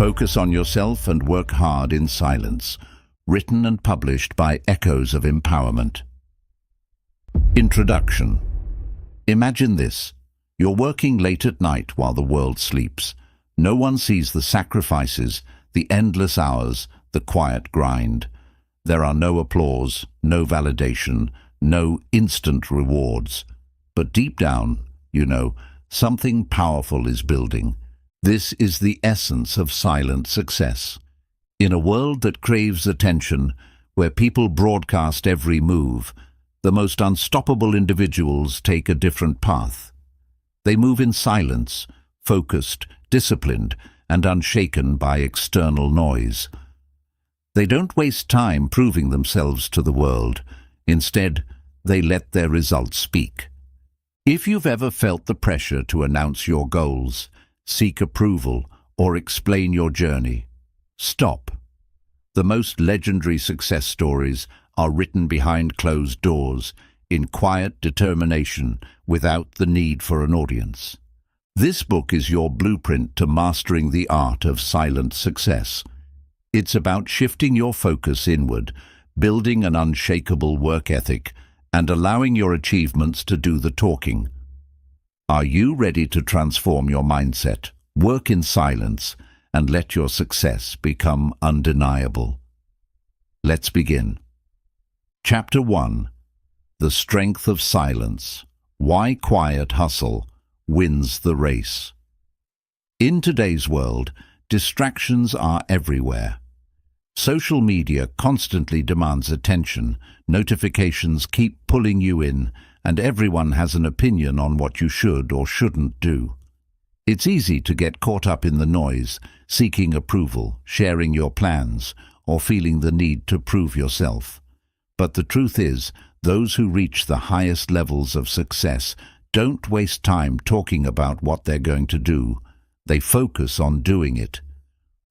Focus on yourself and work hard in silence. Written and published by Echoes of Empowerment. Introduction. Imagine this. You're working late at night while the world sleeps. No one sees the sacrifices, the endless hours, the quiet grind. There are no applause, no validation, no instant rewards. But deep down, you know, something powerful is building. This is the essence of silent success. In a world that craves attention, where people broadcast every move, the most unstoppable individuals take a different path. They move in silence, focused, disciplined, and unshaken by external noise. They don't waste time proving themselves to the world. Instead, they let their results speak. If you've ever felt the pressure to announce your goals, seek approval, or explain your journey, stop. The most legendary success stories are written behind closed doors, in quiet determination, without the need for an audience. This book is your blueprint to mastering the art of silent success. It's about shifting your focus inward, building an unshakable work ethic, and allowing your achievements to do the talking. Are you ready to transform your mindset, work in silence, and let your success become undeniable? Let's begin. Chapter 1. The Strength of Silence. Why Quiet Hustle Wins the Race. In today's world, distractions are everywhere. Social media constantly demands attention, notifications keep pulling you in, and everyone has an opinion on what you should or shouldn't do. It's easy to get caught up in the noise, seeking approval, sharing your plans, or feeling the need to prove yourself. But the truth is, those who reach the highest levels of success don't waste time talking about what they're going to do. They focus on doing it.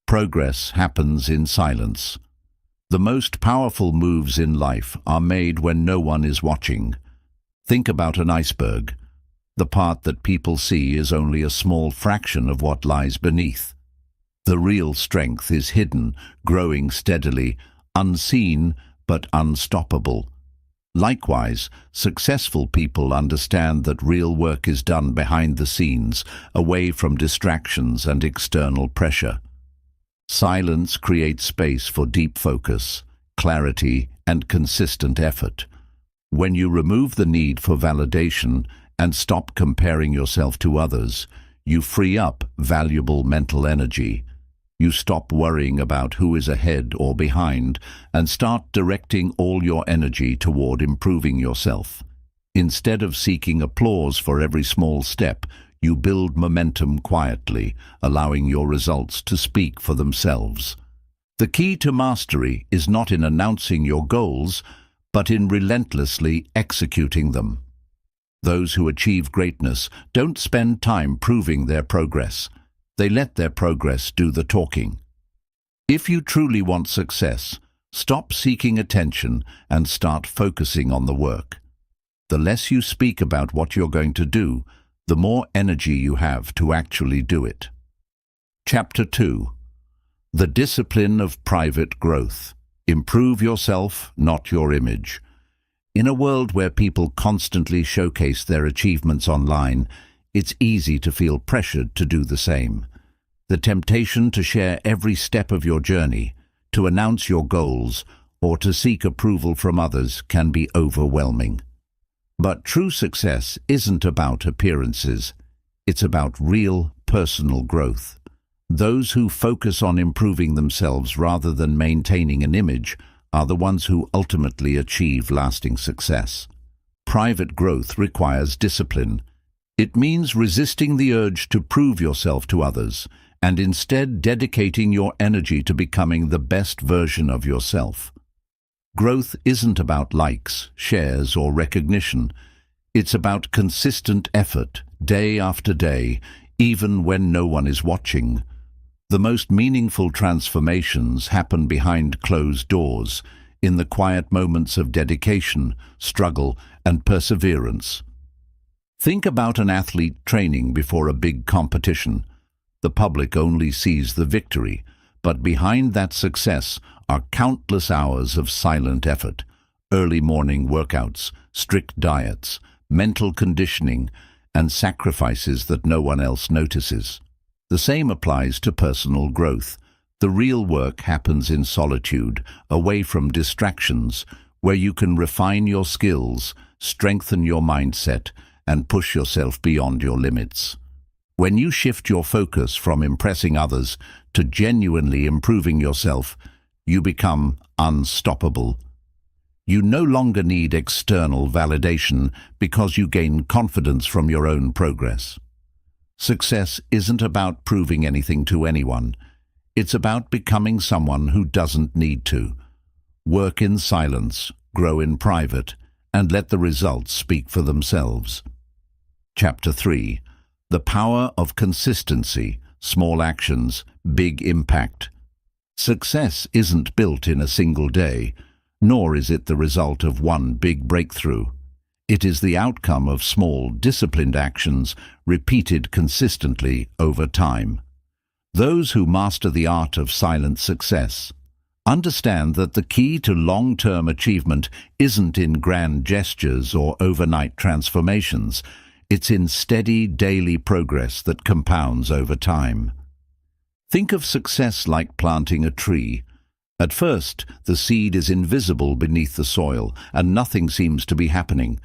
Progress happens in silence. The most powerful moves in life are made when no one is watching. Think about an iceberg. The part that people see is only a small fraction of what lies beneath. The real strength is hidden, growing steadily, unseen but unstoppable. Likewise, successful people understand that real work is done behind the scenes, away from distractions and external pressure. Silence creates space for deep focus, clarity, and consistent effort. When you remove the need for validation and stop comparing yourself to others, you free up valuable mental energy. You stop worrying about who is ahead or behind and start directing all your energy toward improving yourself. Instead of seeking applause for every small step, you build momentum quietly, allowing your results to speak for themselves. The key to mastery is not in announcing your goals, but in relentlessly executing them. Those who achieve greatness don't spend time proving their progress. They let their progress do the talking. If you truly want success, stop seeking attention and start focusing on the work. The less you speak about what you're going to do, the more energy you have to actually do it. Chapter 2. The Discipline of Private Growth. Improve yourself, not your image. In a world where people constantly showcase their achievements online, it's easy to feel pressured to do the same. The temptation to share every step of your journey, to announce your goals, or to seek approval from others can be overwhelming. But true success isn't about appearances. It's about real, personal growth. Those who focus on improving themselves rather than maintaining an image are the ones who ultimately achieve lasting success. Private growth requires discipline. It means resisting the urge to prove yourself to others and instead dedicating your energy to becoming the best version of yourself. Growth isn't about likes, shares, or recognition. It's about consistent effort, day after day, even when no one is watching. The most meaningful transformations happen behind closed doors, in the quiet moments of dedication, struggle, and perseverance. Think about an athlete training before a big competition. The public only sees the victory, but behind that success are countless hours of silent effort, early morning workouts, strict diets, mental conditioning, and sacrifices that no one else notices. The same applies to personal growth. The real work happens in solitude, away from distractions, where you can refine your skills, strengthen your mindset, and push yourself beyond your limits. When you shift your focus from impressing others to genuinely improving yourself, you become unstoppable. You no longer need external validation because you gain confidence from your own progress. Success isn't about proving anything to anyone. It's about becoming someone who doesn't need to. Work in silence, grow in private, and let the results speak for themselves. Chapter 3. The Power of Consistency, Small Actions, Big Impact. Success isn't built in a single day, nor is it the result of one big breakthrough. It is the outcome of small, disciplined actions repeated consistently over time. Those who master the art of silent success understand that the key to long-term achievement isn't in grand gestures or overnight transformations. It's in steady, daily progress that compounds over time. Think of success like planting a tree. At first, the seed is invisible beneath the soil, and nothing seems to be happening.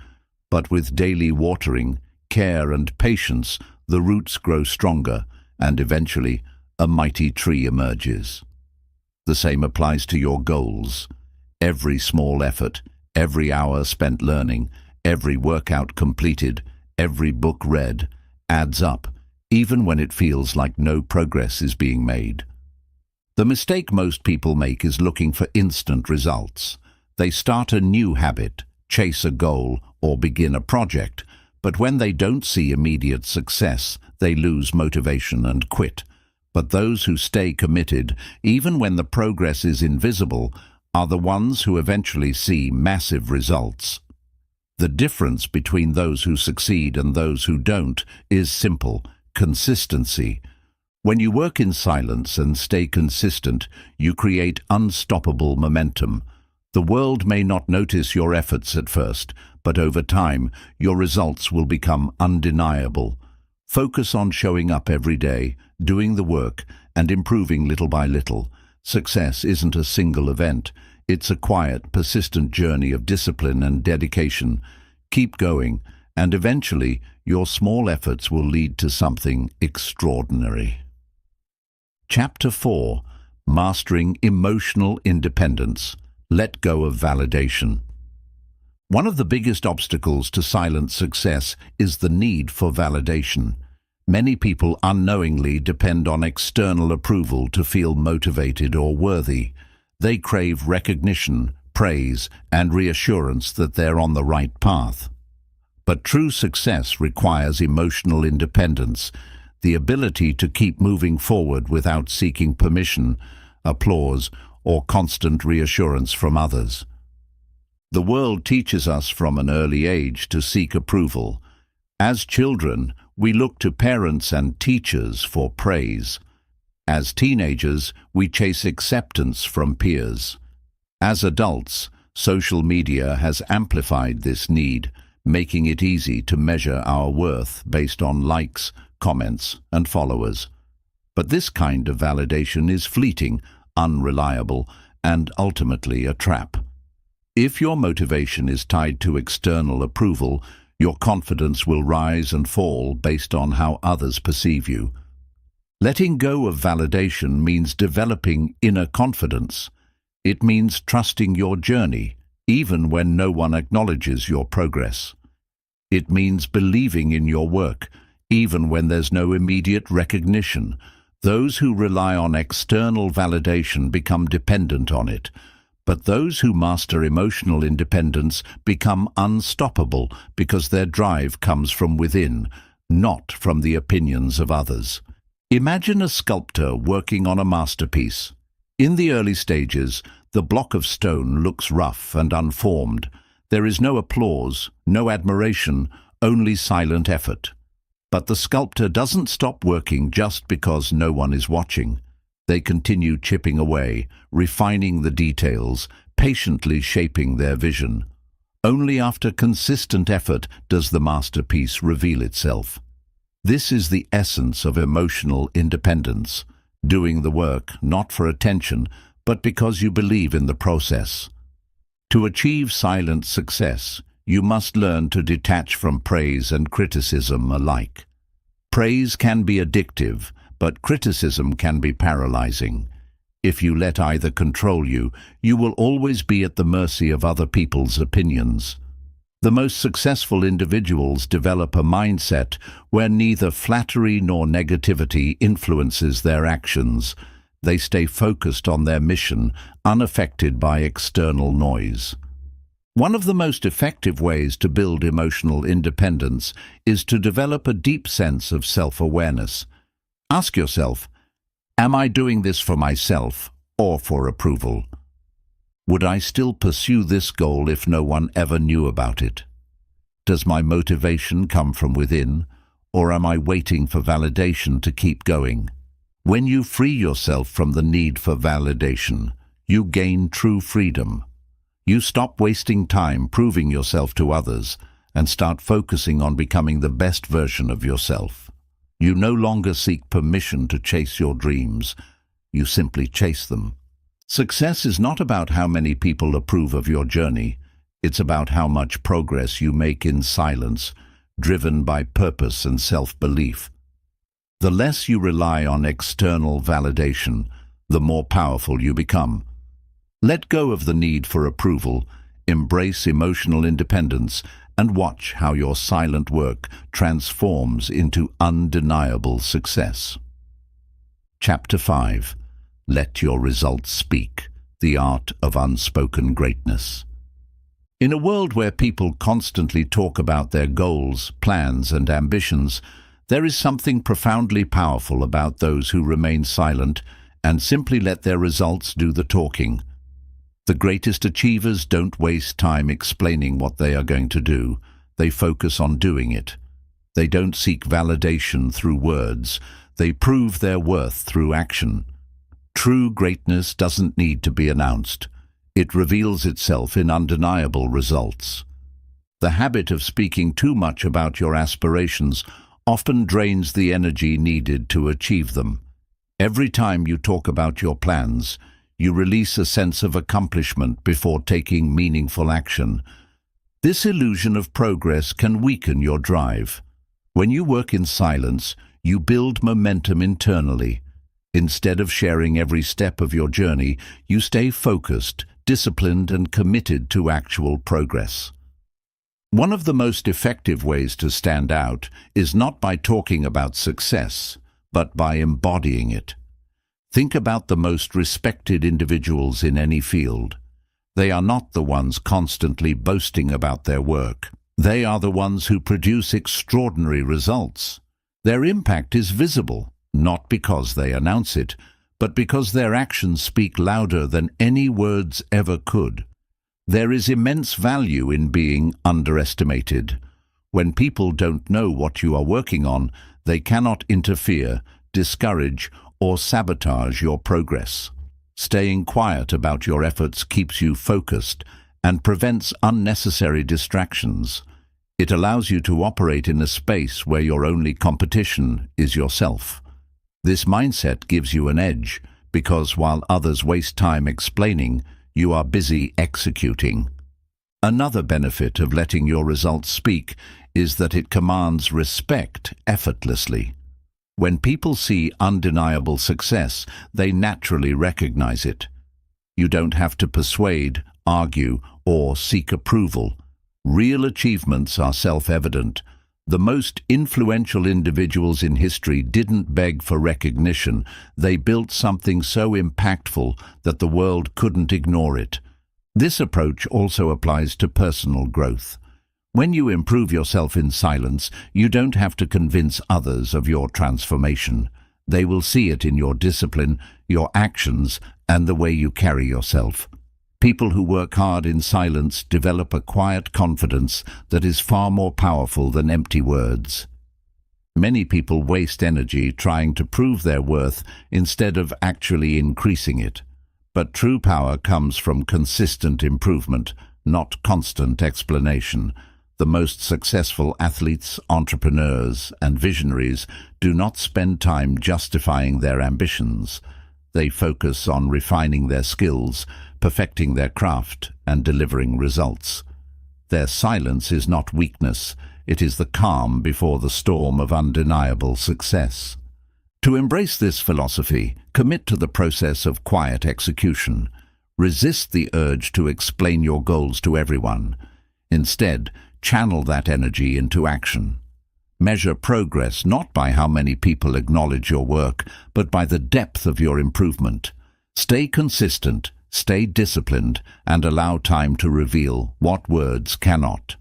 But with daily watering, care and patience, the roots grow stronger, and eventually, a mighty tree emerges. The same applies to your goals. Every small effort, every hour spent learning, every workout completed, every book read, adds up, even when it feels like no progress is being made. The mistake most people make is looking for instant results. They start a new habit, chase a goal, or begin a project, but when they don't see immediate success, they lose motivation and quit. But those who stay committed, even when the progress is invisible, are the ones who eventually see massive results. The difference between those who succeed and those who don't is simple: consistency. When you work in silence and stay consistent, you create unstoppable momentum. The world may not notice your efforts at first, but over time, your results will become undeniable. Focus on showing up every day, doing the work, and improving little by little. Success isn't a single event. It's a quiet, persistent journey of discipline and dedication. Keep going, and eventually, your small efforts will lead to something extraordinary. Chapter 4. Mastering Emotional Independence. Let go of validation. One of the biggest obstacles to silent success is the need for validation. Many people unknowingly depend on external approval to feel motivated or worthy. They crave recognition, praise, and reassurance that they're on the right path. But true success requires emotional independence, the ability to keep moving forward without seeking permission, applause, or constant reassurance from others. The world teaches us from an early age to seek approval. As children, we look to parents and teachers for praise. As teenagers, we chase acceptance from peers. As adults, social media has amplified this need, making it easy to measure our worth based on likes, comments, and followers. But this kind of validation is fleeting, unreliable, and ultimately a trap. If your motivation is tied to external approval, your confidence will rise and fall based on how others perceive you. Letting go of validation means developing inner confidence. It means trusting your journey, even when no one acknowledges your progress. It means believing in your work, even when there's no immediate recognition. Those who rely on external validation become dependent on it, but those who master emotional independence become unstoppable because their drive comes from within, not from the opinions of others. Imagine a sculptor working on a masterpiece. In the early stages, the block of stone looks rough and unformed. There is no applause, no admiration, only silent effort. But the sculptor doesn't stop working just because no one is watching. They continue chipping away, refining the details, patiently shaping their vision. Only after consistent effort does the masterpiece reveal itself. This is the essence of emotional independence, doing the work not for attention, but because you believe in the process. To achieve silent success, you must learn to detach from praise and criticism alike. Praise can be addictive, but criticism can be paralyzing. If you let either control you, you will always be at the mercy of other people's opinions. The most successful individuals develop a mindset where neither flattery nor negativity influences their actions. They stay focused on their mission, unaffected by external noise. One of the most effective ways to build emotional independence is to develop a deep sense of self-awareness. Ask yourself, am I doing this for myself or for approval? Would I still pursue this goal if no one ever knew about it? Does my motivation come from within, or am I waiting for validation to keep going? When you free yourself from the need for validation, you gain true freedom. You stop wasting time proving yourself to others and start focusing on becoming the best version of yourself. You no longer seek permission to chase your dreams. You simply chase them. Success is not about how many people approve of your journey. It's about how much progress you make in silence, driven by purpose and self-belief. The less you rely on external validation, the more powerful you become. Let go of the need for approval, embrace emotional independence, and watch how your silent work transforms into undeniable success. Chapter 5. Let your results speak. The art of unspoken greatness. In a world where people constantly talk about their goals, plans, and ambitions, there is something profoundly powerful about those who remain silent and simply let their results do the talking. The greatest achievers don't waste time explaining what they are going to do. They focus on doing it. They don't seek validation through words. They prove their worth through action. True greatness doesn't need to be announced. It reveals itself in undeniable results. The habit of speaking too much about your aspirations often drains the energy needed to achieve them. Every time you talk about your plans, you release a sense of accomplishment before taking meaningful action. This illusion of progress can weaken your drive. When you work in silence, you build momentum internally. Instead of sharing every step of your journey, you stay focused, disciplined, and committed to actual progress. One of the most effective ways to stand out is not by talking about success, but by embodying it. Think about the most respected individuals in any field. They are not the ones constantly boasting about their work. They are the ones who produce extraordinary results. Their impact is visible, not because they announce it, but because their actions speak louder than any words ever could. There is immense value in being underestimated. When people don't know what you are working on, they cannot interfere, discourage, or sabotage your progress. Staying quiet about your efforts keeps you focused and prevents unnecessary distractions. It allows you to operate in a space where your only competition is yourself. This mindset gives you an edge, because while others waste time explaining, you are busy executing. Another benefit of letting your results speak is that it commands respect effortlessly. When people see undeniable success, they naturally recognize it. You don't have to persuade, argue, or seek approval. Real achievements are self-evident. The most influential individuals in history didn't beg for recognition. They built something so impactful that the world couldn't ignore it. This approach also applies to personal growth. When you improve yourself in silence, you don't have to convince others of your transformation. They will see it in your discipline, your actions, and the way you carry yourself. People who work hard in silence develop a quiet confidence that is far more powerful than empty words. Many people waste energy trying to prove their worth instead of actually increasing it. But true power comes from consistent improvement, not constant explanation. The most successful athletes, entrepreneurs, and visionaries do not spend time justifying their ambitions. They focus on refining their skills, perfecting their craft, and delivering results. Their silence is not weakness, it is the calm before the storm of undeniable success. To embrace this philosophy, commit to the process of quiet execution. Resist the urge to explain your goals to everyone. Instead, channel that energy into action. Measure progress not by how many people acknowledge your work, but by the depth of your improvement. Stay consistent, stay disciplined, and allow time to reveal what words cannot.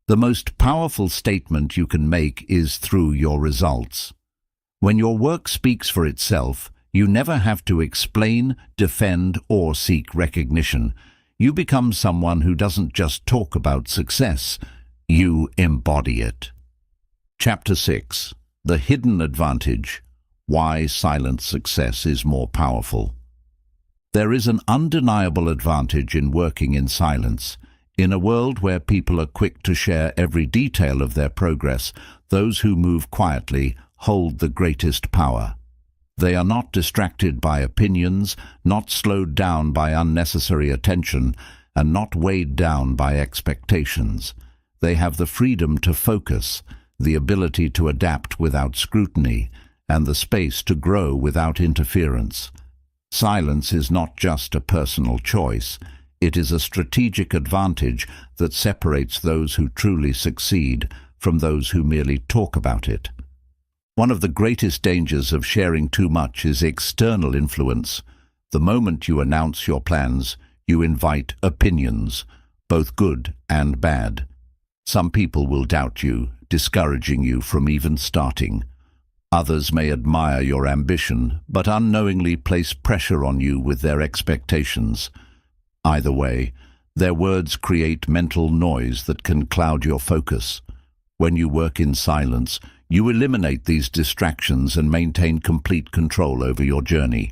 The most powerful statement you can make is through your results. When your work speaks for itself, you never have to explain, defend, or seek recognition. You become someone who doesn't just talk about success, you embody it. Chapter 6. The Hidden Advantage. Why Silent Success is More Powerful. There is an undeniable advantage in working in silence. In a world where people are quick to share every detail of their progress, those who move quietly hold the greatest power. They are not distracted by opinions, not slowed down by unnecessary attention, and not weighed down by expectations. They have the freedom to focus, the ability to adapt without scrutiny, and the space to grow without interference. Silence is not just a personal choice. It is a strategic advantage that separates those who truly succeed from those who merely talk about it. One of the greatest dangers of sharing too much is external influence. The moment you announce your plans, you invite opinions, both good and bad. Some people will doubt you, discouraging you from even starting. Others may admire your ambition, but unknowingly place pressure on you with their expectations. Either way, their words create mental noise that can cloud your focus. When you work in silence, you eliminate these distractions and maintain complete control over your journey.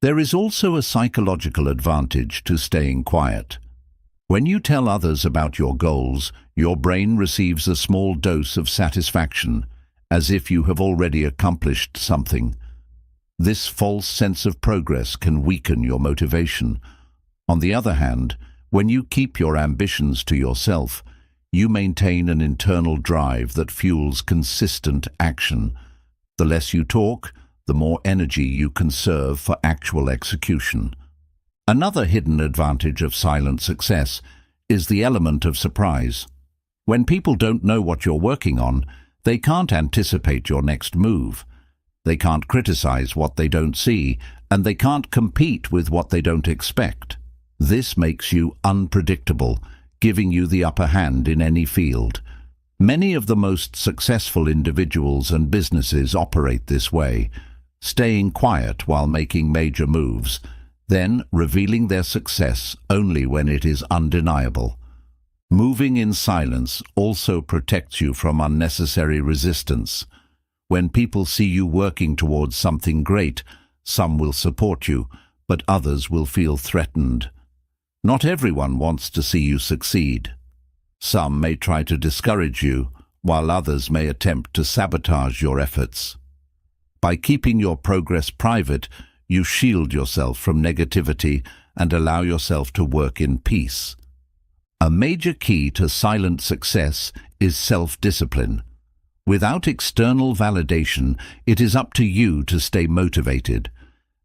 There is also a psychological advantage to staying quiet. When you tell others about your goals, your brain receives a small dose of satisfaction, as if you have already accomplished something. This false sense of progress can weaken your motivation. On the other hand, when you keep your ambitions to yourself, you maintain an internal drive that fuels consistent action. The less you talk, the more energy you conserve for actual execution. Another hidden advantage of silent success is the element of surprise. When people don't know what you're working on, they can't anticipate your next move. They can't criticize what they don't see, and they can't compete with what they don't expect. This makes you unpredictable, giving you the upper hand in any field. Many of the most successful individuals and businesses operate this way, staying quiet while making major moves, then revealing their success only when it is undeniable. Moving in silence also protects you from unnecessary resistance. When people see you working towards something great, some will support you, but others will feel threatened. Not everyone wants to see you succeed. Some may try to discourage you, while others may attempt to sabotage your efforts. By keeping your progress private, you shield yourself from negativity and allow yourself to work in peace. A major key to silent success is self-discipline. Without external validation, it is up to you to stay motivated.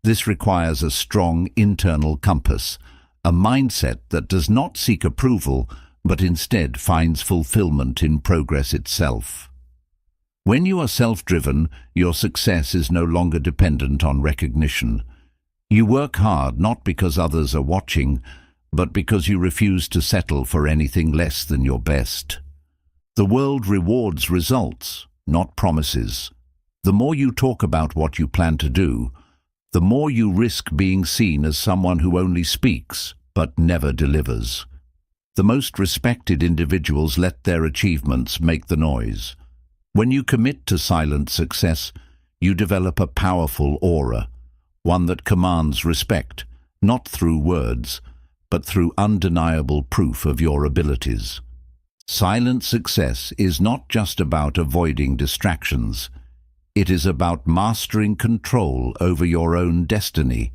This requires a strong internal compass, a mindset that does not seek approval, but instead finds fulfillment in progress itself. When you are self-driven, your success is no longer dependent on recognition. You work hard not because others are watching, but because you refuse to settle for anything less than your best. The world rewards results, not promises. The more you talk about what you plan to do, the more you risk being seen as someone who only speaks but never delivers. The most respected individuals let their achievements make the noise. When you commit to silent success, you develop a powerful aura, one that commands respect, not through words, but through undeniable proof of your abilities. Silent success is not just about avoiding distractions. It is about mastering control over your own destiny.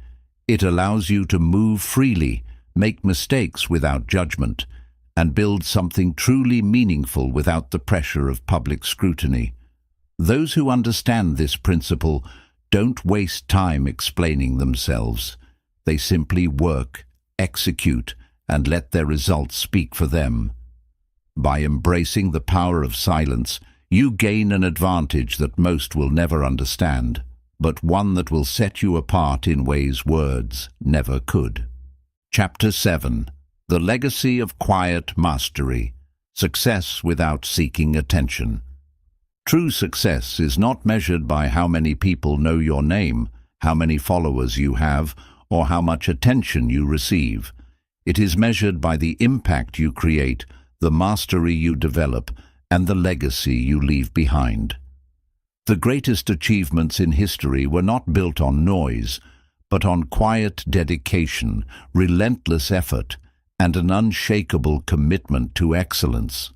It allows you to move freely, make mistakes without judgment, and build something truly meaningful without the pressure of public scrutiny. Those who understand this principle don't waste time explaining themselves. They simply work, execute, and let their results speak for them. By embracing the power of silence, you gain an advantage that most will never understand, but one that will set you apart in ways words never could. Chapter 7. The Legacy of Quiet Mastery. Success without seeking attention. True success is not measured by how many people know your name, how many followers you have, or how much attention you receive. It is measured by the impact you create, the mastery you develop, and the legacy you leave behind. The greatest achievements in history were not built on noise, but on quiet dedication, relentless effort, and an unshakable commitment to excellence.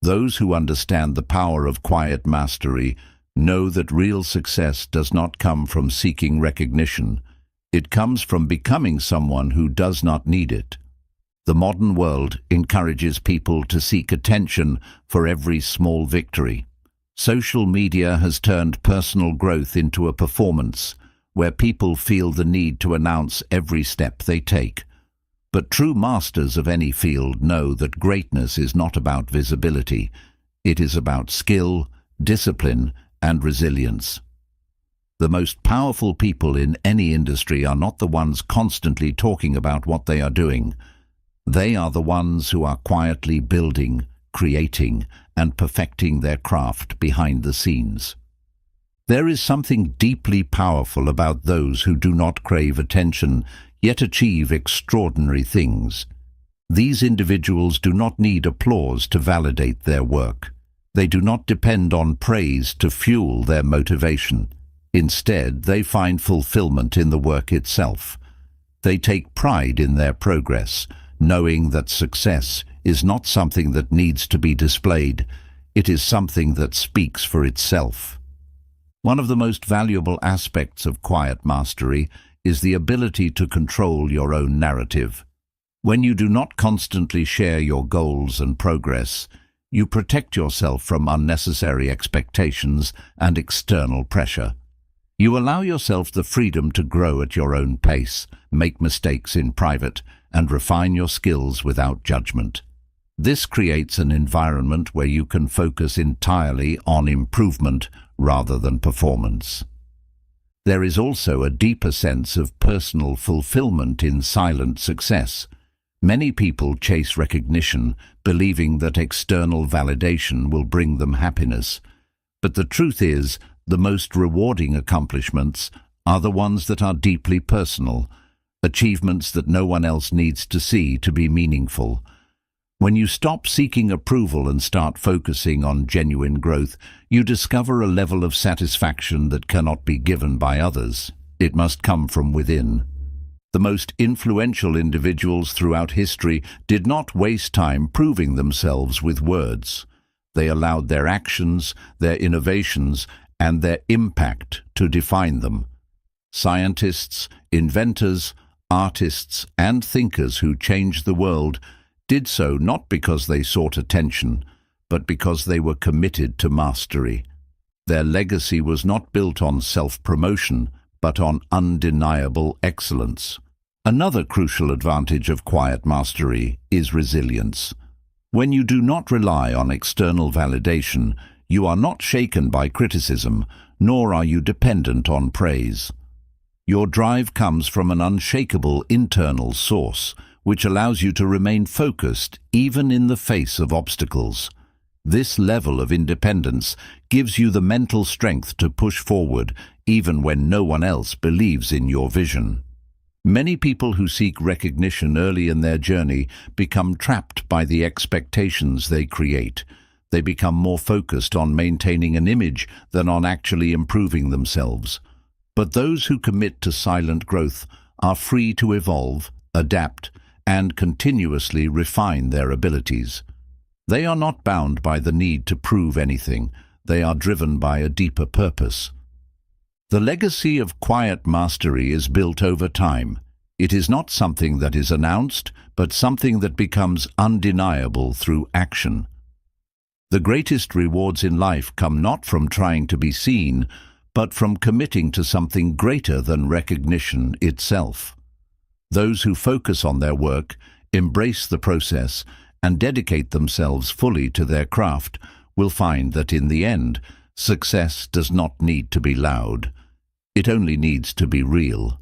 Those who understand the power of quiet mastery know that real success does not come from seeking recognition. It comes from becoming someone who does not need it. The modern world encourages people to seek attention for every small victory. Social media has turned personal growth into a performance, where people feel the need to announce every step they take. But true masters of any field know that greatness is not about visibility. It is about skill, discipline, and resilience. The most powerful people in any industry are not the ones constantly talking about what they are doing. They are the ones who are quietly building, creating, and perfecting their craft behind the scenes. There is something deeply powerful about those who do not crave attention, yet achieve extraordinary things. These individuals do not need applause to validate their work. They do not depend on praise to fuel their motivation. Instead, they find fulfillment in the work itself. They take pride in their progress, knowing that success is not something that needs to be displayed. It is something that speaks for itself. One of the most valuable aspects of quiet mastery is the ability to control your own narrative. When you do not constantly share your goals and progress, you protect yourself from unnecessary expectations and external pressure. You allow yourself the freedom to grow at your own pace, make mistakes in private, and refine your skills without judgment. This creates an environment where you can focus entirely on improvement rather than performance. There is also a deeper sense of personal fulfillment in silent success. Many people chase recognition, believing that external validation will bring them happiness. But the truth is, the most rewarding accomplishments are the ones that are deeply personal, achievements that no one else needs to see to be meaningful. When you stop seeking approval and start focusing on genuine growth, you discover a level of satisfaction that cannot be given by others. It must come from within. The most influential individuals throughout history did not waste time proving themselves with words. They allowed their actions, their innovations, and their impact to define them. Scientists, inventors, artists, and thinkers who changed the world did so not because they sought attention, but because they were committed to mastery. Their legacy was not built on self-promotion, but on undeniable excellence. Another crucial advantage of quiet mastery is resilience. When you do not rely on external validation, you are not shaken by criticism, nor are you dependent on praise. Your drive comes from an unshakable internal source, which allows you to remain focused even in the face of obstacles. This level of independence gives you the mental strength to push forward even when no one else believes in your vision. Many people who seek recognition early in their journey become trapped by the expectations they create. They become more focused on maintaining an image than on actually improving themselves. But those who commit to silent growth are free to evolve, adapt, and continuously refine their abilities. They are not bound by the need to prove anything. They are driven by a deeper purpose. The legacy of quiet mastery is built over time. It is not something that is announced, but something that becomes undeniable through action. The greatest rewards in life come not from trying to be seen, but from committing to something greater than recognition itself. Those who focus on their work, embrace the process, and dedicate themselves fully to their craft will find that in the end, success does not need to be loud. It only needs to be real.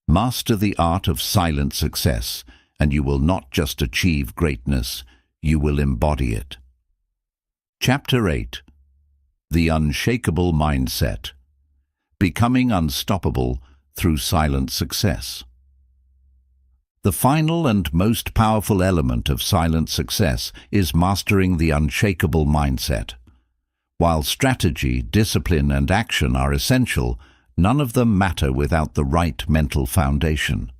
Master the art of silent success, and you will not just achieve greatness, you will embody it. Chapter 8. The Unshakable Mindset. Becoming unstoppable through silent success. The final and most powerful element of silent success is mastering the unshakable mindset. While strategy, discipline, and action are essential, none of them matter without the right mental foundation.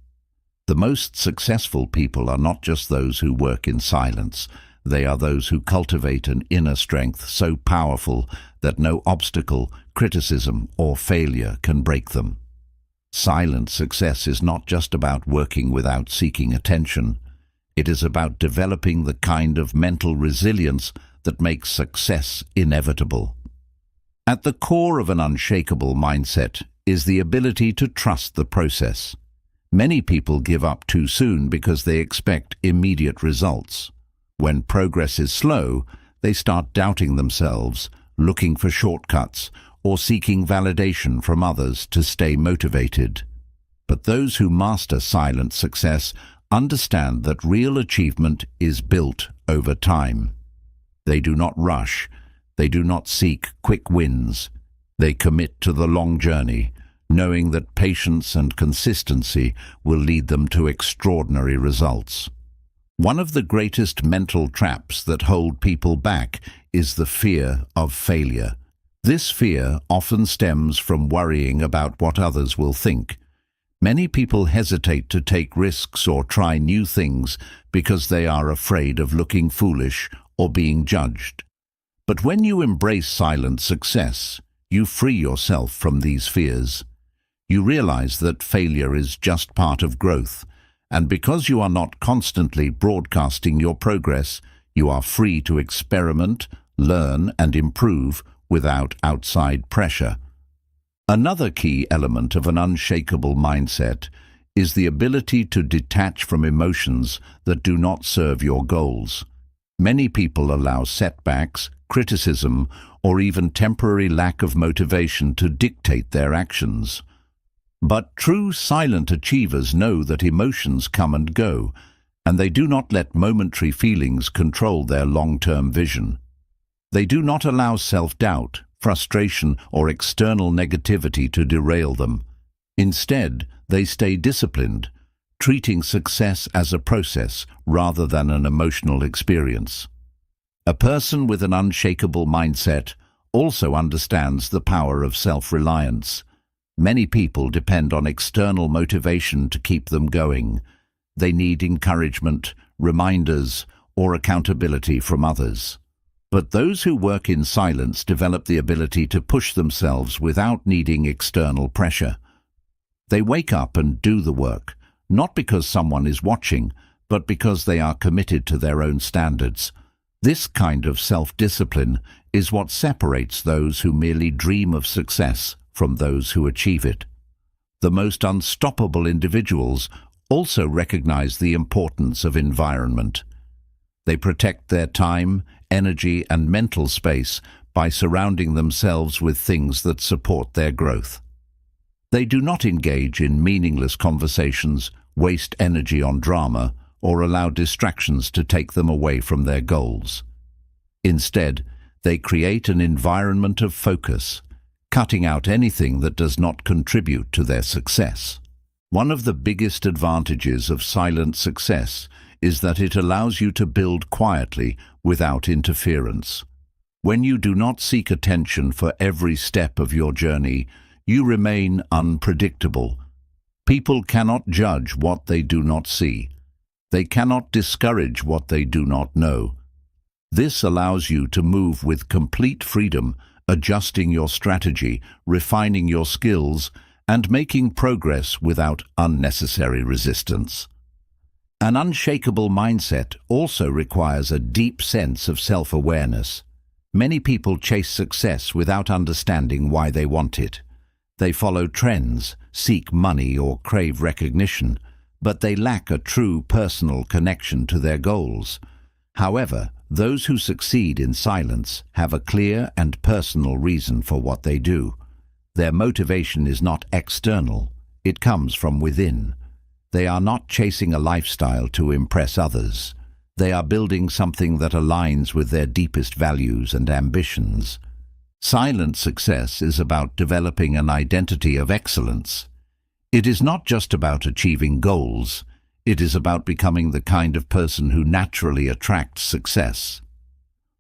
The most successful people are not just those who work in silence. They are those who cultivate an inner strength so powerful that no obstacle, criticism, or failure can break them. Silent success is not just about working without seeking attention. It is about developing the kind of mental resilience that makes success inevitable. At the core of an unshakable mindset is the ability to trust the process. Many people give up too soon because they expect immediate results. When progress is slow, they start doubting themselves, looking for shortcuts, or seeking validation from others to stay motivated. But those who master silent success understand that real achievement is built over time. They do not rush. They do not seek quick wins. They commit to the long journey, knowing that patience and consistency will lead them to extraordinary results. One of the greatest mental traps that hold people back is the fear of failure. This fear often stems from worrying about what others will think. Many people hesitate to take risks or try new things because they are afraid of looking foolish or being judged. But when you embrace silent success, you free yourself from these fears. You realize that failure is just part of growth, and because you are not constantly broadcasting your progress, you are free to experiment, learn, and improve without outside pressure. Another key element of an unshakable mindset is the ability to detach from emotions that do not serve your goals. Many people allow setbacks, criticism, or even temporary lack of motivation to dictate their actions. But true silent achievers know that emotions come and go, and they do not let momentary feelings control their long-term vision. They do not allow self-doubt, frustration, or external negativity to derail them. Instead, they stay disciplined, treating success as a process rather than an emotional experience. A person with an unshakable mindset also understands the power of self-reliance. Many people depend on external motivation to keep them going. They need encouragement, reminders, or accountability from others. But those who work in silence develop the ability to push themselves without needing external pressure. They wake up and do the work, not because someone is watching, but because they are committed to their own standards. This kind of self-discipline is what separates those who merely dream of success from those who achieve it. The most unstoppable individuals also recognize the importance of environment. They protect their time, energy, and mental space by surrounding themselves with things that support their growth. They do not engage in meaningless conversations, waste energy on drama, or allow distractions to take them away from their goals. Instead, they create an environment of focus, cutting out anything that does not contribute to their success. One of the biggest advantages of silent success is that it allows you to build quietly without interference. When you do not seek attention for every step of your journey, you remain unpredictable. People cannot judge what they do not see. They cannot discourage what they do not know. This allows you to move with complete freedom, adjusting your strategy, refining your skills, and making progress without unnecessary resistance. An unshakable mindset also requires a deep sense of self-awareness. Many people chase success without understanding why they want it. They follow trends, seek money, or crave recognition, but they lack a true personal connection to their goals. However, those who succeed in silence have a clear and personal reason for what they do. Their motivation is not external, it comes from within. They are not chasing a lifestyle to impress others. They are building something that aligns with their deepest values and ambitions. Silent success is about developing an identity of excellence. It is not just about achieving goals. It is about becoming the kind of person who naturally attracts success.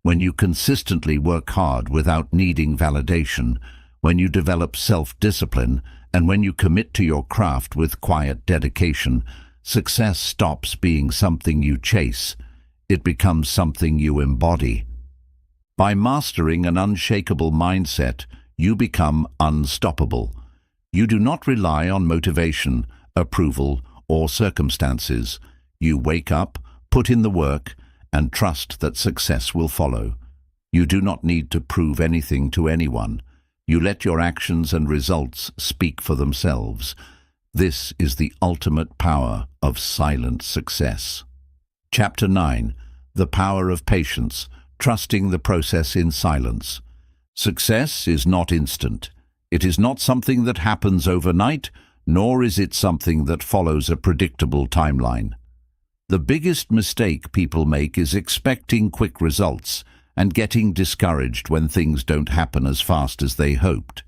When you consistently work hard without needing validation, when you develop self-discipline, and when you commit to your craft with quiet dedication, success stops being something you chase. It becomes something you embody. By mastering an unshakable mindset, you become unstoppable. You do not rely on motivation, approval, or circumstances. You wake up, put in the work, and trust that success will follow. You do not need to prove anything to anyone. You let your actions and results speak for themselves. This is the ultimate power of silent success. Chapter 9. The Power of Patience, Trusting the Process in Silence. Success is not instant. It is not something that happens overnight, nor is it something that follows a predictable timeline. The biggest mistake people make is expecting quick results and getting discouraged when things don't happen as fast as they hoped.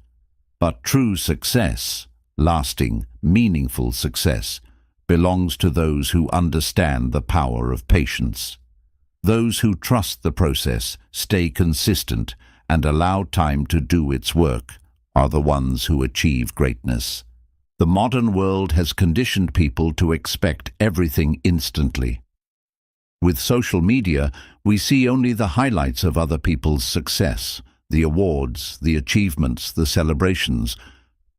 But true success, lasting, meaningful success, belongs to those who understand the power of patience. Those who trust the process, stay consistent, and allow time to do its work are the ones who achieve greatness. The modern world has conditioned people to expect everything instantly. With social media, we see only the highlights of other people's success, the awards, the achievements, the celebrations,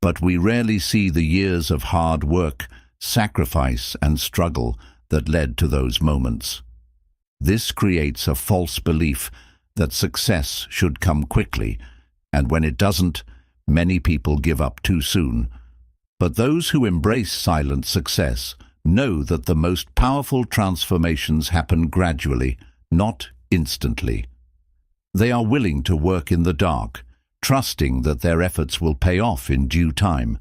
but we rarely see the years of hard work, sacrifice, and struggle that led to those moments. This creates a false belief that success should come quickly, and when it doesn't, many people give up too soon. But those who embrace silent success know that the most powerful transformations happen gradually, not instantly. They are willing to work in the dark, trusting that their efforts will pay off in due time.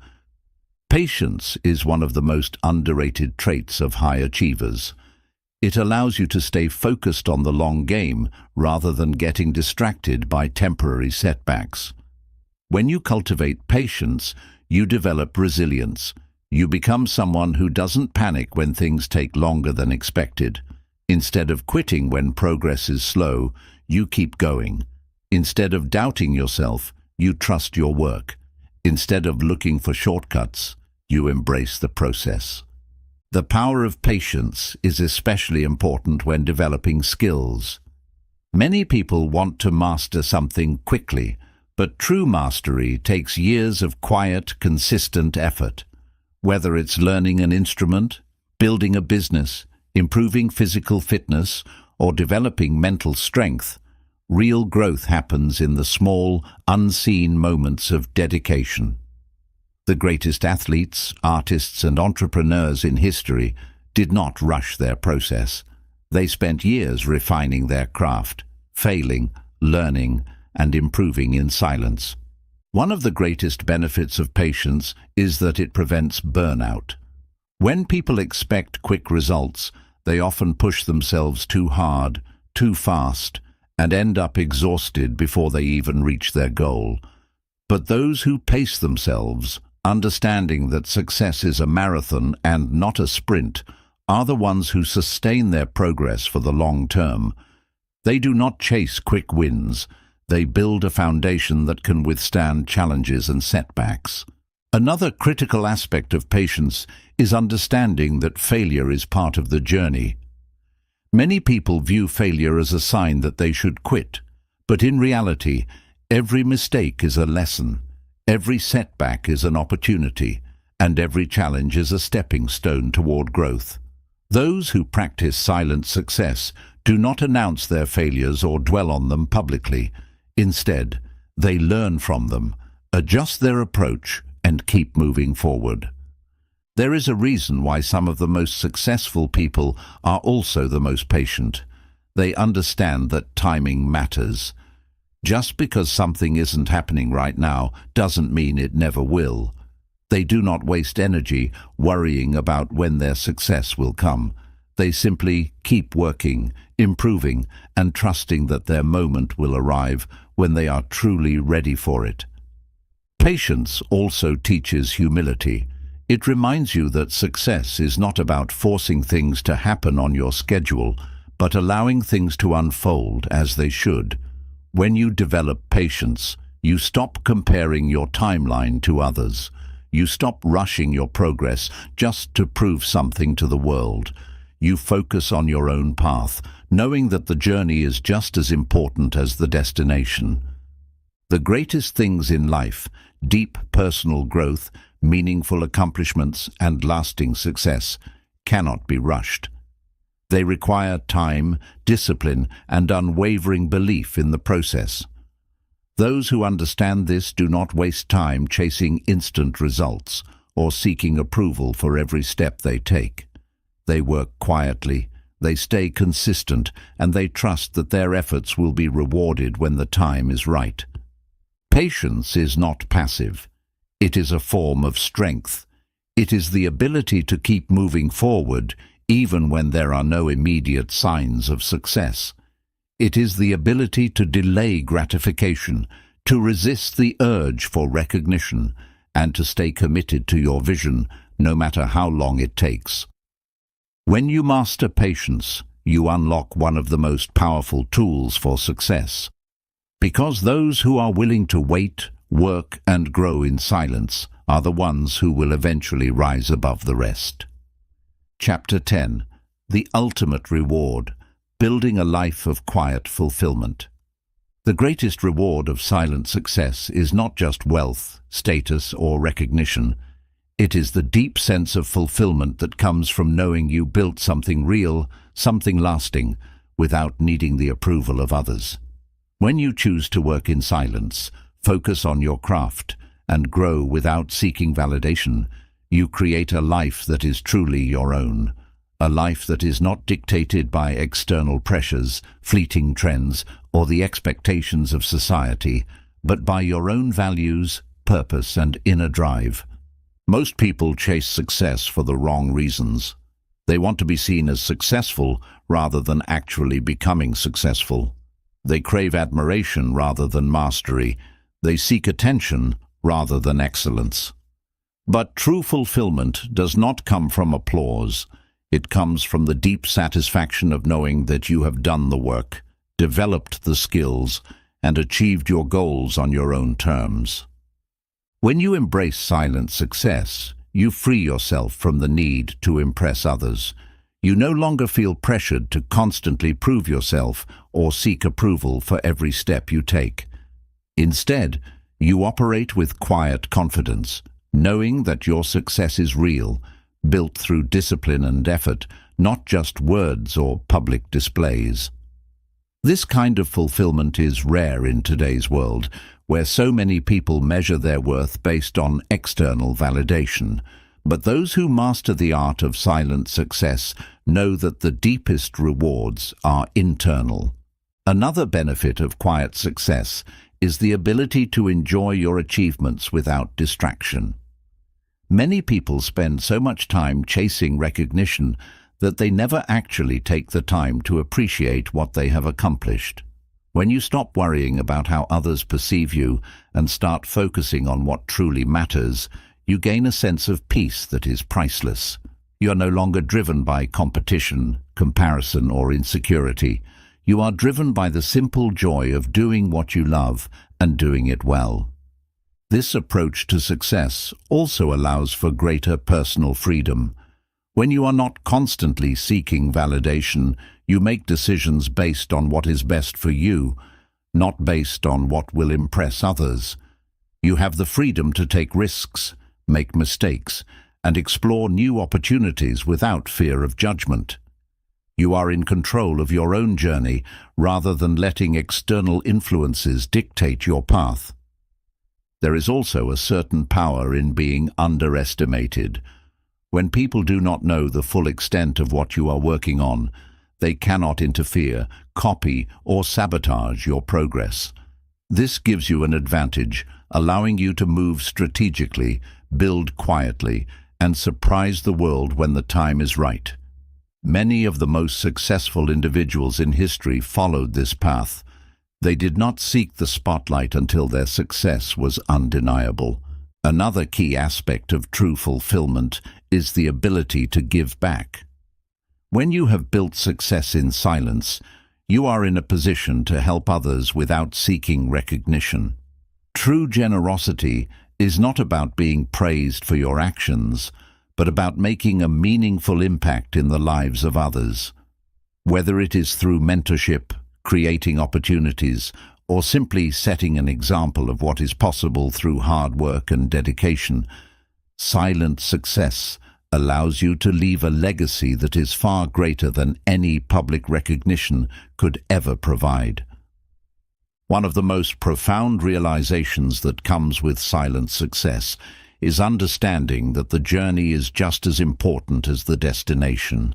Patience is one of the most underrated traits of high achievers. It allows you to stay focused on the long game rather than getting distracted by temporary setbacks. When you cultivate patience, you develop resilience. You become someone who doesn't panic when things take longer than expected. Instead of quitting when progress is slow, you keep going. Instead of doubting yourself, you trust your work. Instead of looking for shortcuts, you embrace the process. The power of patience is especially important when developing skills. Many people want to master something quickly, but true mastery takes years of quiet, consistent effort. Whether it's learning an instrument, building a business, improving physical fitness, or developing mental strength, real growth happens in the small, unseen moments of dedication. The greatest athletes, artists, and entrepreneurs in history did not rush their process. They spent years refining their craft, failing, learning, and improving in silence. One of the greatest benefits of patience is that it prevents burnout. When people expect quick results, they often push themselves too hard, too fast, and end up exhausted before they even reach their goal. But those who pace themselves, understanding that success is a marathon and not a sprint, are the ones who sustain their progress for the long term. They do not chase quick wins. They build a foundation that can withstand challenges and setbacks. Another critical aspect of patience is understanding that failure is part of the journey. Many people view failure as a sign that they should quit, but in reality, every mistake is a lesson, every setback is an opportunity, and every challenge is a stepping stone toward growth. Those who practice silent success do not announce their failures or dwell on them publicly. Instead, they learn from them, adjust their approach, and keep moving forward. There is a reason why some of the most successful people are also the most patient. They understand that timing matters. Just because something isn't happening right now doesn't mean it never will. They do not waste energy worrying about when their success will come. They simply keep working, improving, and trusting that their moment will arrive when they are truly ready for it. Patience also teaches humility. It reminds you that success is not about forcing things to happen on your schedule, but allowing things to unfold as they should. When you develop patience, you stop comparing your timeline to others. You stop rushing your progress just to prove something to the world. You focus on your own path, knowing that the journey is just as important as the destination. The greatest things in life, deep personal growth, meaningful accomplishments, and lasting success, cannot be rushed. They require time, discipline, and unwavering belief in the process. Those who understand this do not waste time chasing instant results or seeking approval for every step they take. They work quietly, they stay consistent, and they trust that their efforts will be rewarded when the time is right. Patience is not passive. It is a form of strength. It is the ability to keep moving forward even when there are no immediate signs of success. It is the ability to delay gratification, to resist the urge for recognition, and to stay committed to your vision no matter how long it takes. When you master patience, you unlock one of the most powerful tools for success. Because those who are willing to wait, work, and grow in silence are the ones who will eventually rise above the rest. Chapter 10. The Ultimate Reward. Building a Life of Quiet Fulfillment. The greatest reward of silent success is not just wealth, status, or recognition. It is the deep sense of fulfillment that comes from knowing you built something real, something lasting, without needing the approval of others. When you choose to work in silence, focus on your craft, and grow without seeking validation, you create a life that is truly your own. A life that is not dictated by external pressures, fleeting trends, or the expectations of society, but by your own values, purpose, and inner drive. Most people chase success for the wrong reasons. They want to be seen as successful rather than actually becoming successful. They crave admiration rather than mastery. They seek attention rather than excellence. But true fulfillment does not come from applause. It comes from the deep satisfaction of knowing that you have done the work, developed the skills, and achieved your goals on your own terms. When you embrace silent success, you free yourself from the need to impress others. You no longer feel pressured to constantly prove yourself or seek approval for every step you take. Instead, you operate with quiet confidence, knowing that your success is real, built through discipline and effort, not just words or public displays. This kind of fulfillment is rare in today's world, where so many people measure their worth based on external validation. But those who master the art of silent success know that the deepest rewards are internal. Another benefit of quiet success is the ability to enjoy your achievements without distraction. Many people spend so much time chasing recognition that they never actually take the time to appreciate what they have accomplished. When you stop worrying about how others perceive you and start focusing on what truly matters, you gain a sense of peace that is priceless. You are no longer driven by competition, comparison, or insecurity. You are driven by the simple joy of doing what you love and doing it well. This approach to success also allows for greater personal freedom. When you are not constantly seeking validation, you make decisions based on what is best for you, not based on what will impress others. You have the freedom to take risks, make mistakes, and explore new opportunities without fear of judgment. You are in control of your own journey rather than letting external influences dictate your path. There is also a certain power in being underestimated. When people do not know the full extent of what you are working on, they cannot interfere, copy, or sabotage your progress. This gives you an advantage, allowing you to move strategically, build quietly, and surprise the world when the time is right. Many of the most successful individuals in history followed this path. They did not seek the spotlight until their success was undeniable. Another key aspect of true fulfillment is the ability to give back. When you have built success in silence, you are in a position to help others without seeking recognition. True generosity is not about being praised for your actions, but about making a meaningful impact in the lives of others. Whether it is through mentorship, creating opportunities, or simply setting an example of what is possible through hard work and dedication, silent success allows you to leave a legacy that is far greater than any public recognition could ever provide. One of the most profound realizations that comes with silent success is understanding that the journey is just as important as the destination.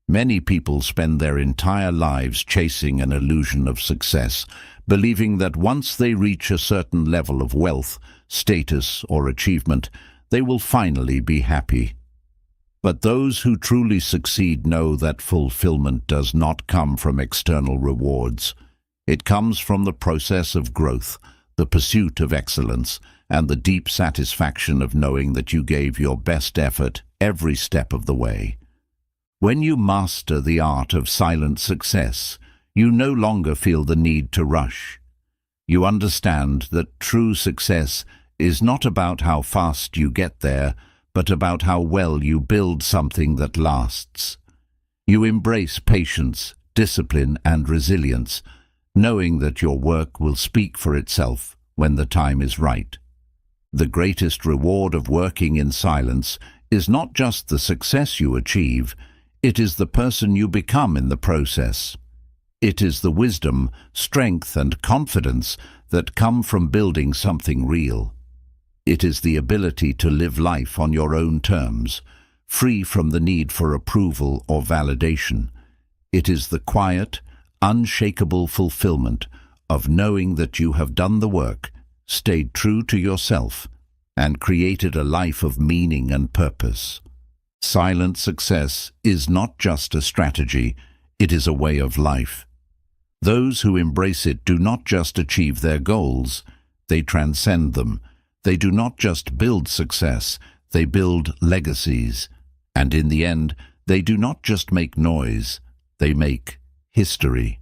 Many people spend their entire lives chasing an illusion of success, believing that once they reach a certain level of wealth, status, or achievement, they will finally be happy. But those who truly succeed know that fulfillment does not come from external rewards. It comes from the process of growth, the pursuit of excellence, and the deep satisfaction of knowing that you gave your best effort every step of the way. When you master the art of silent success, you no longer feel the need to rush. You understand that true success is not about how fast you get there, but about how well you build something that lasts. You embrace patience, discipline, and resilience, knowing that your work will speak for itself when the time is right. The greatest reward of working in silence is not just the success you achieve, it is the person you become in the process. It is the wisdom, strength, and confidence that come from building something real. It is the ability to live life on your own terms, free from the need for approval or validation. It is the quiet, unshakable fulfillment of knowing that you have done the work, stayed true to yourself, and created a life of meaning and purpose. Silent success is not just a strategy, it is a way of life. Those who embrace it do not just achieve their goals, they transcend them. They do not just build success, they build legacies. And in the end, they do not just make noise, they make history.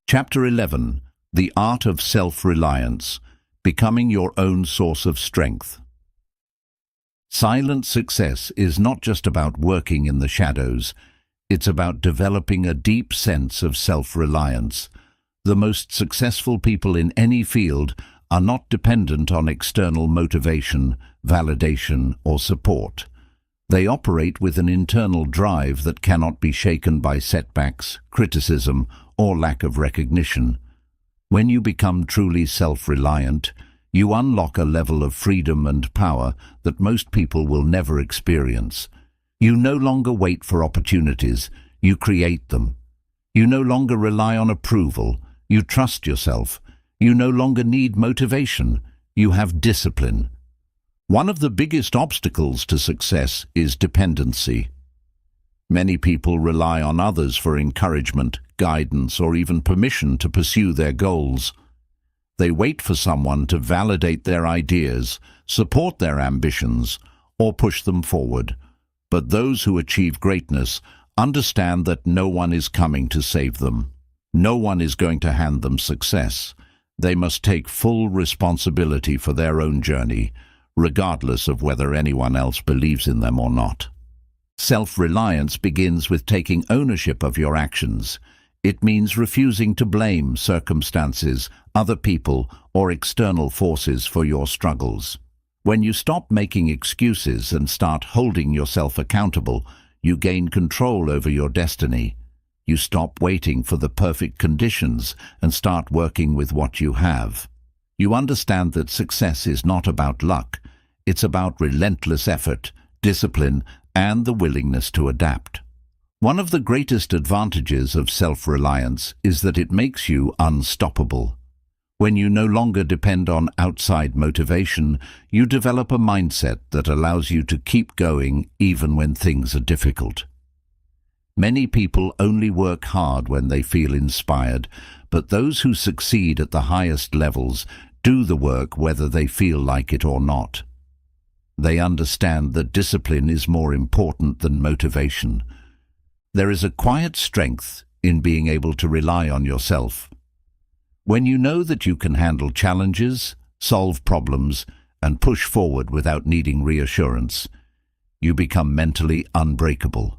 Chapter 11. The Art of Self-Reliance, Becoming Your Own Source of Strength. Silent success is not just about working in the shadows, it's about developing a deep sense of self-reliance. The most successful people in any field are not dependent on external motivation, validation, or support. They operate with an internal drive that cannot be shaken by setbacks, criticism, or lack of recognition. When you become truly self-reliant, you unlock a level of freedom and power that most people will never experience. You no longer wait for opportunities, you create them. You no longer rely on approval, you trust yourself. You no longer need motivation, you have discipline. One of the biggest obstacles to success is dependency. Many people rely on others for encouragement, guidance, or even permission to pursue their goals. They wait for someone to validate their ideas, support their ambitions, or push them forward. But those who achieve greatness understand that no one is coming to save them. No one is going to hand them success. They must take full responsibility for their own journey, regardless of whether anyone else believes in them or not. Self-reliance begins with taking ownership of your actions. It means refusing to blame circumstances, other people, or external forces for your struggles. When you stop making excuses and start holding yourself accountable, you gain control over your destiny. You stop waiting for the perfect conditions and start working with what you have. You understand that success is not about luck. It's about relentless effort, discipline, and the willingness to adapt. One of the greatest advantages of self-reliance is that it makes you unstoppable. When you no longer depend on outside motivation, you develop a mindset that allows you to keep going even when things are difficult. Many people only work hard when they feel inspired, but those who succeed at the highest levels do the work whether they feel like it or not. They understand that discipline is more important than motivation. There is a quiet strength in being able to rely on yourself. When you know that you can handle challenges, solve problems, and push forward without needing reassurance, you become mentally unbreakable.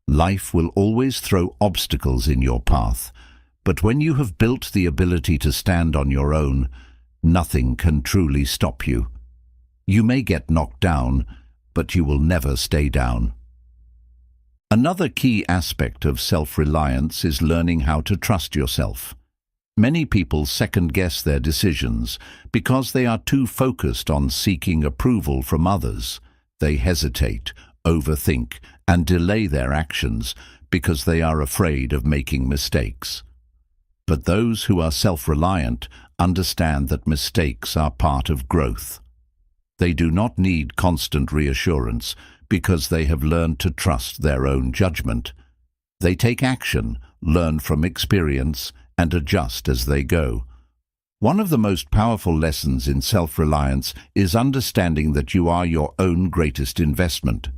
Life will always throw obstacles in your path, but when you have built the ability to stand on your own, nothing can truly stop you. You may get knocked down, but you will never stay down. Another key aspect of self-reliance is learning how to trust yourself. Many people second-guess their decisions because they are too focused on seeking approval from others. They hesitate, overthink, and delay their actions because they are afraid of making mistakes. But those who are self-reliant understand that mistakes are part of growth. They do not need constant reassurance because they have learned to trust their own judgment. They take action, learn from experience, and adjust as they go. One of the most powerful lessons in self-reliance is understanding that you are your own greatest investment.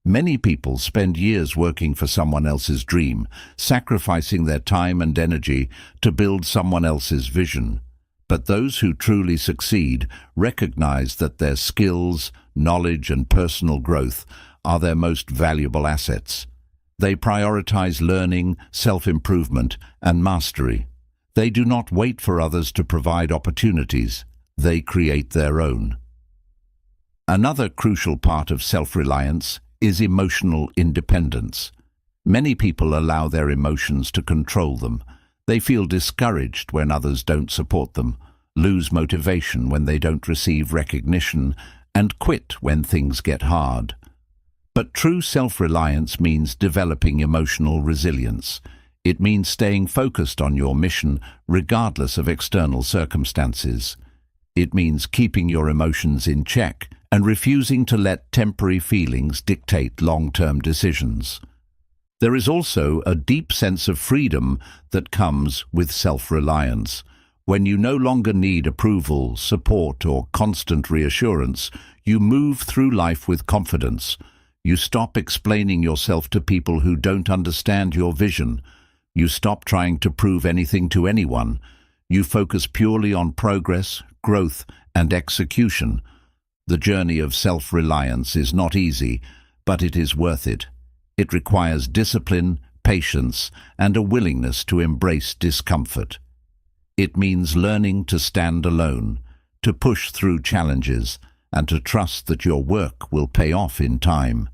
Many people spend years working for someone else's dream, sacrificing their time and energy to build someone else's vision. But those who truly succeed recognize that their skills, knowledge, and personal growth are their most valuable assets. They prioritize learning, self-improvement, and mastery. They do not wait for others to provide opportunities. They create their own. Another crucial part of self-reliance is emotional independence. Many people allow their emotions to control them. They feel discouraged when others don't support them, lose motivation when they don't receive recognition, and quit when things get hard. But true self-reliance means developing emotional resilience. It means staying focused on your mission regardless of external circumstances. It means keeping your emotions in check and refusing to let temporary feelings dictate long-term decisions. There is also a deep sense of freedom that comes with self-reliance. When you no longer need approval, support, or constant reassurance, you move through life with confidence. You stop explaining yourself to people who don't understand your vision. You stop trying to prove anything to anyone. You focus purely on progress, growth, and execution. The journey of self-reliance is not easy, but it is worth it. It requires discipline, patience, and a willingness to embrace discomfort. It means learning to stand alone, to push through challenges, and to trust that your work will pay off in time.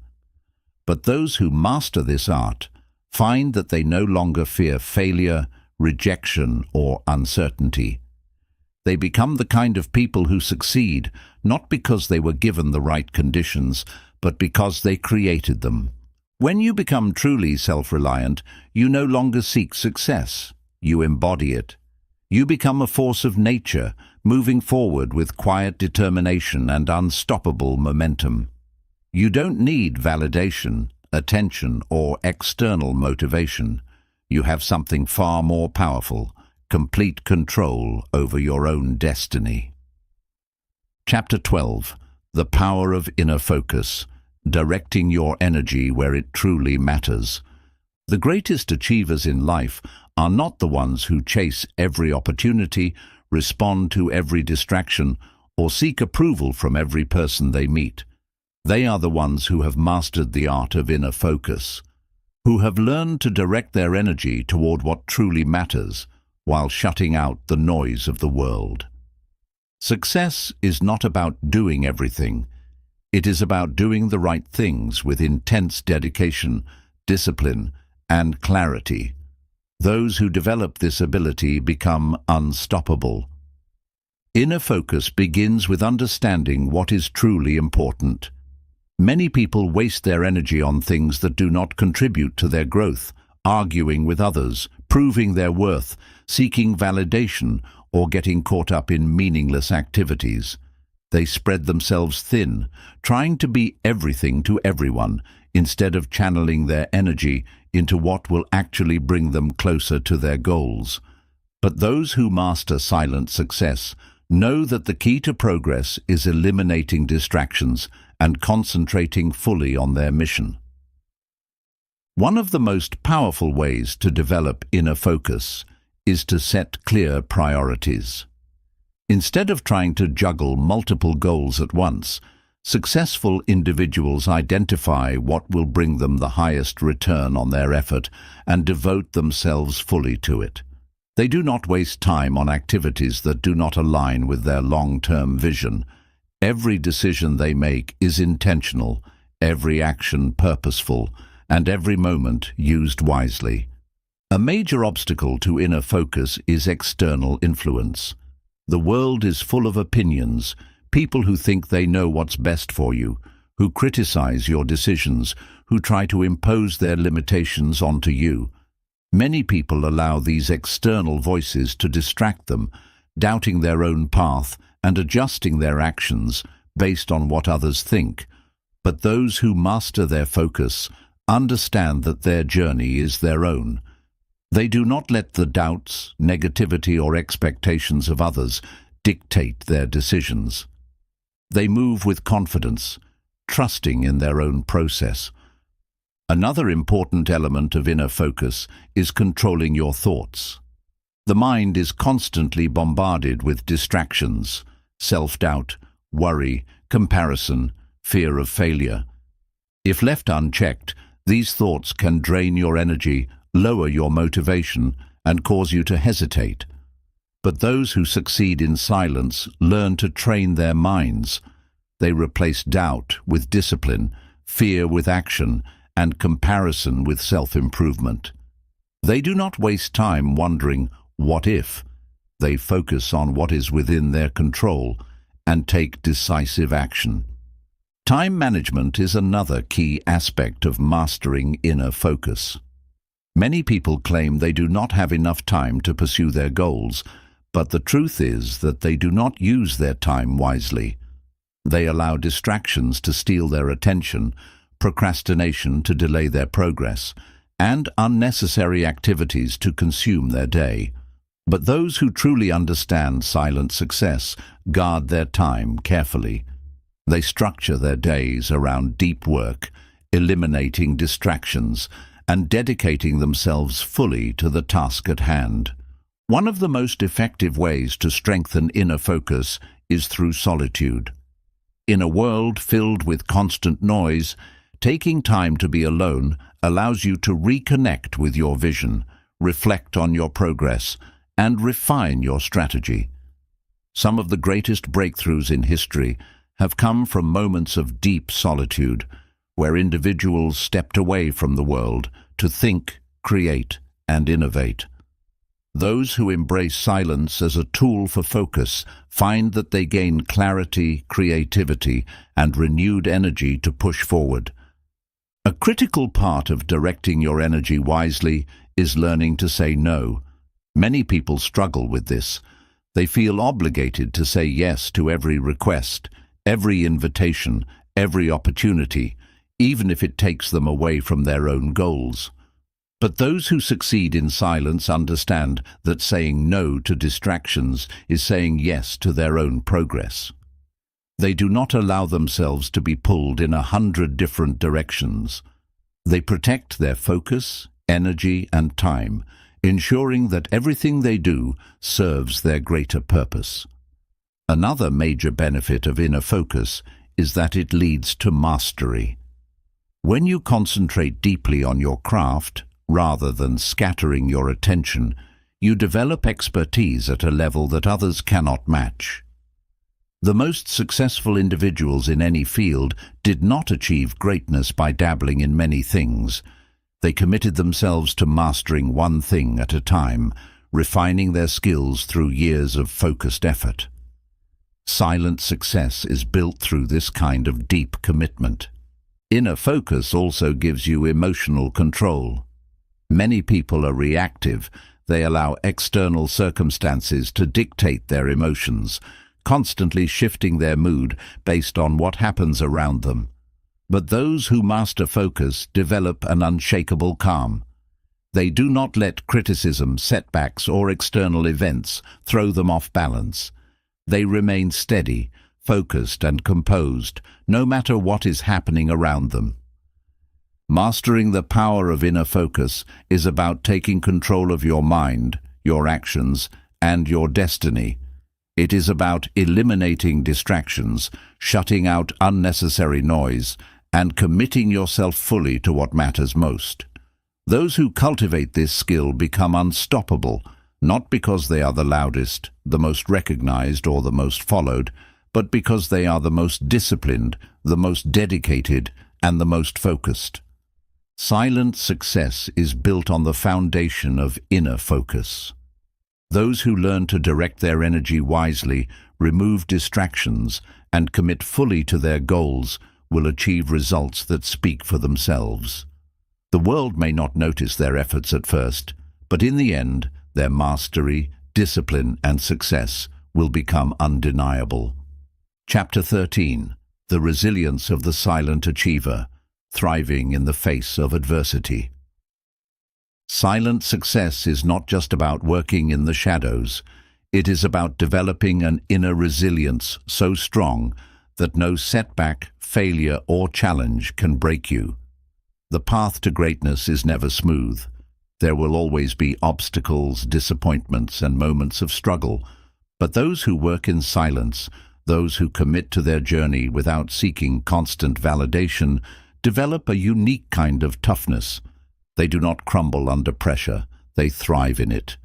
But those who master this art find that they no longer fear failure, rejection, or uncertainty. They become the kind of people who succeed, not because they were given the right conditions, but because they created them. When you become truly self-reliant, you no longer seek success. You embody it. You become a force of nature, moving forward with quiet determination and unstoppable momentum. You don't need validation, attention, or external motivation. You have something far more powerful: complete control over your own destiny. Chapter 12. The Power of Inner Focus. directing your energy where it truly matters. The greatest achievers in life are not the ones who chase every opportunity, respond to every distraction, or seek approval from every person they meet. They are the ones who have mastered the art of inner focus, who have learned to direct their energy toward what truly matters while shutting out the noise of the world. Success is not about doing everything. It is about doing the right things with intense dedication, discipline, and clarity. Those who develop this ability become unstoppable. Inner focus begins with understanding what is truly important. Many people waste their energy on things that do not contribute to their growth, arguing with others, proving their worth, seeking validation, or getting caught up in meaningless activities. They spread themselves thin, trying to be everything to everyone, instead of channeling their energy into what will actually bring them closer to their goals. But those who master silent success know that the key to progress is eliminating distractions and concentrating fully on their mission. One of the most powerful ways to develop inner focus is to set clear priorities. Instead of trying to juggle multiple goals at once, successful individuals identify what will bring them the highest return on their effort and devote themselves fully to it. They do not waste time on activities that do not align with their long-term vision. Every decision they make is intentional, every action purposeful, and every moment used wisely. A major obstacle to inner focus is external influence. The world is full of opinions, people who think they know what's best for you, who criticize your decisions, who try to impose their limitations onto you. Many people allow these external voices to distract them, doubting their own path and adjusting their actions based on what others think. But those who master their focus understand that their journey is their own. They do not let the doubts, negativity, or expectations of others dictate their decisions. They move with confidence, trusting in their own process. Another important element of inner focus is controlling your thoughts. The mind is constantly bombarded with distractions, self-doubt, worry, comparison, fear of failure. If left unchecked, these thoughts can drain your energy, lower your motivation, and cause you to hesitate. But those who succeed in silence learn to train their minds. They replace doubt with discipline, fear with action, and comparison with self-improvement. They do not waste time wondering, what if? They focus on what is within their control and take decisive action. Time management is another key aspect of mastering inner focus. Many people claim they do not have enough time to pursue their goals, but the truth is that they do not use their time wisely. They allow distractions to steal their attention, procrastination to delay their progress, and unnecessary activities to consume their day. But those who truly understand silent success guard their time carefully. They structure their days around deep work, eliminating distractions, and dedicating themselves fully to the task at hand. One of the most effective ways to strengthen inner focus is through solitude. In a world filled with constant noise, taking time to be alone allows you to reconnect with your vision, reflect on your progress, and refine your strategy. Some of the greatest breakthroughs in history have come from moments of deep solitude, where individuals stepped away from the world to think, create, and innovate. Those who embrace silence as a tool for focus find that they gain clarity, creativity, and renewed energy to push forward. A critical part of directing your energy wisely is learning to say no. Many people struggle with this. They feel obligated to say yes to every request, every invitation, every opportunity, even if it takes them away from their own goals. But those who succeed in silence understand that saying no to distractions is saying yes to their own progress. They do not allow themselves to be pulled in 100 different directions. They protect their focus, energy, and time, ensuring that everything they do serves their greater purpose. Another major benefit of inner focus is that it leads to mastery. When you concentrate deeply on your craft, rather than scattering your attention, you develop expertise at a level that others cannot match. The most successful individuals in any field did not achieve greatness by dabbling in many things. They committed themselves to mastering one thing at a time, refining their skills through years of focused effort. Silent success is built through this kind of deep commitment. Inner focus also gives you emotional control. Many people are reactive. They allow external circumstances to dictate their emotions, constantly shifting their mood based on what happens around them. But those who master focus develop an unshakable calm. They do not let criticism, setbacks, or external events throw them off balance. They remain steady, focused, and composed, no matter what is happening around them. Mastering the power of inner focus is about taking control of your mind, your actions, and your destiny. It is about eliminating distractions, shutting out unnecessary noise, and committing yourself fully to what matters most. Those who cultivate this skill become unstoppable, not because they are the loudest, the most recognized, or the most followed, but because they are the most disciplined, the most dedicated, and the most focused. Silent success is built on the foundation of inner focus. Those who learn to direct their energy wisely, remove distractions, and commit fully to their goals will achieve results that speak for themselves. The world may not notice their efforts at first, but in the end, their mastery, discipline, and success will become undeniable. Chapter 13. The Resilience of the Silent Achiever, Thriving in the Face of Adversity. Silent success is not just about working in the shadows. It is about developing an inner resilience so strong that no setback, failure, or challenge can break you. The path to greatness is never smooth. There will always be obstacles, disappointments, and moments of struggle. But those who work in silence, those who commit to their journey without seeking constant validation, develop a unique kind of toughness. They do not crumble under pressure, they thrive in it.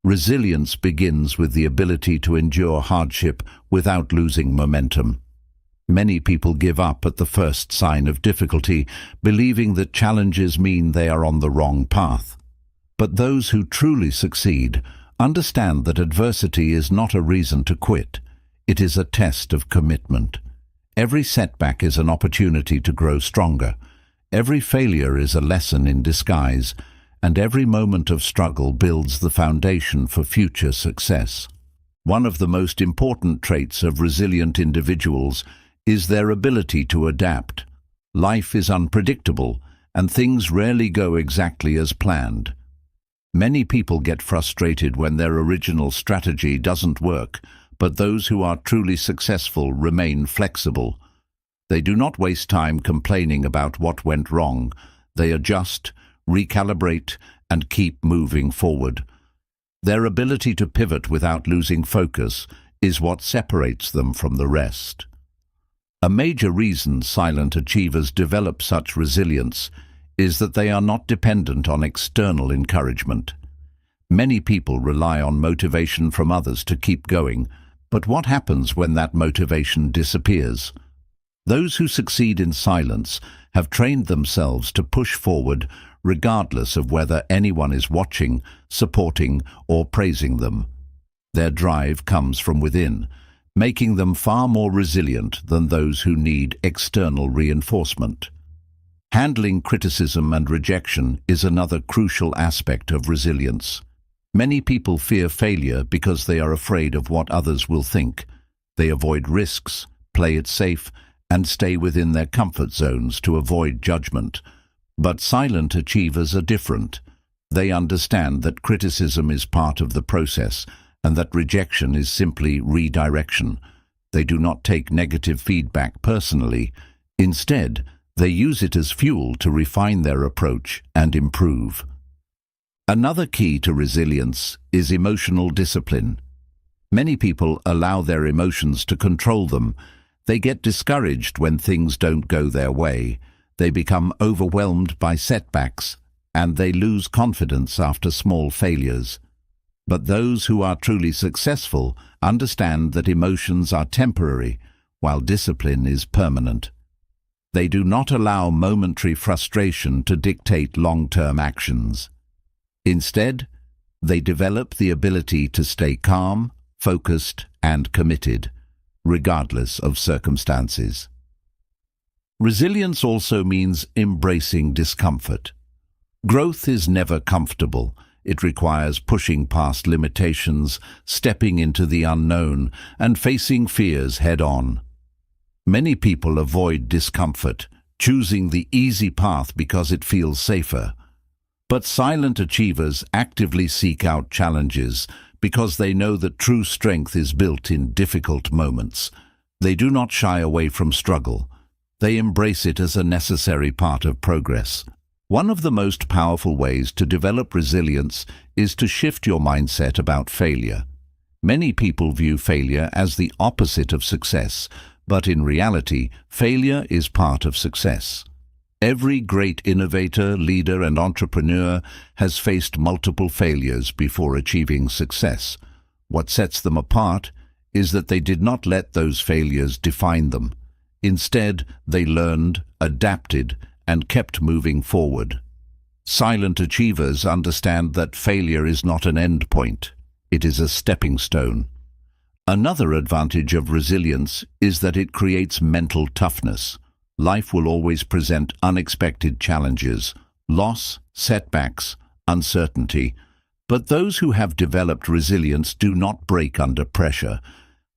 Resilience begins with the ability to endure hardship without losing momentum. Many people give up at the first sign of difficulty, believing that challenges mean they are on the wrong path. But those who truly succeed understand that adversity is not a reason to quit. It is a test of commitment. Every setback is an opportunity to grow stronger. Every failure is a lesson in disguise, and every moment of struggle builds the foundation for future success. One of the most important traits of resilient individuals is their ability to adapt. Life is unpredictable, and things rarely go exactly as planned. Many people get frustrated when their original strategy doesn't work, but those who are truly successful remain flexible. They do not waste time complaining about what went wrong. They adjust, recalibrate, and keep moving forward. Their ability to pivot without losing focus is what separates them from the rest. A major reason silent achievers develop such resilience is that they are not dependent on external encouragement. Many people rely on motivation from others to keep going, but what happens when that motivation disappears? Those who succeed in silence have trained themselves to push forward regardless of whether anyone is watching, supporting, or praising them. Their drive comes from within, making them far more resilient than those who need external reinforcement. Handling criticism and rejection is another crucial aspect of resilience. Many people fear failure because they are afraid of what others will think. They avoid risks, play it safe, and stay within their comfort zones to avoid judgment. But silent achievers are different. They understand that criticism is part of the process and that rejection is simply redirection. They do not take negative feedback personally. Instead, they use it as fuel to refine their approach and improve. Another key to resilience is emotional discipline. Many people allow their emotions to control them. They get discouraged when things don't go their way. They become overwhelmed by setbacks, and they lose confidence after small failures. But those who are truly successful understand that emotions are temporary, while discipline is permanent. They do not allow momentary frustration to dictate long-term actions. Instead, they develop the ability to stay calm, focused, and committed, regardless of circumstances. Resilience also means embracing discomfort. Growth is never comfortable. It requires pushing past limitations, stepping into the unknown, and facing fears head-on. Many people avoid discomfort, choosing the easy path because it feels safer. But silent achievers actively seek out challenges because they know that true strength is built in difficult moments. They do not shy away from struggle. They embrace it as a necessary part of progress. One of the most powerful ways to develop resilience is to shift your mindset about failure. Many people view failure as the opposite of success, but in reality, failure is part of success. Every great innovator, leader, and entrepreneur has faced multiple failures before achieving success. What sets them apart is that they did not let those failures define them. Instead, they learned, adapted, and kept moving forward. Silent achievers understand that failure is not an end point. It is a stepping stone. Another advantage of resilience is that it creates mental toughness. Life will always present unexpected challenges, loss, setbacks, uncertainty. But those who have developed resilience do not break under pressure.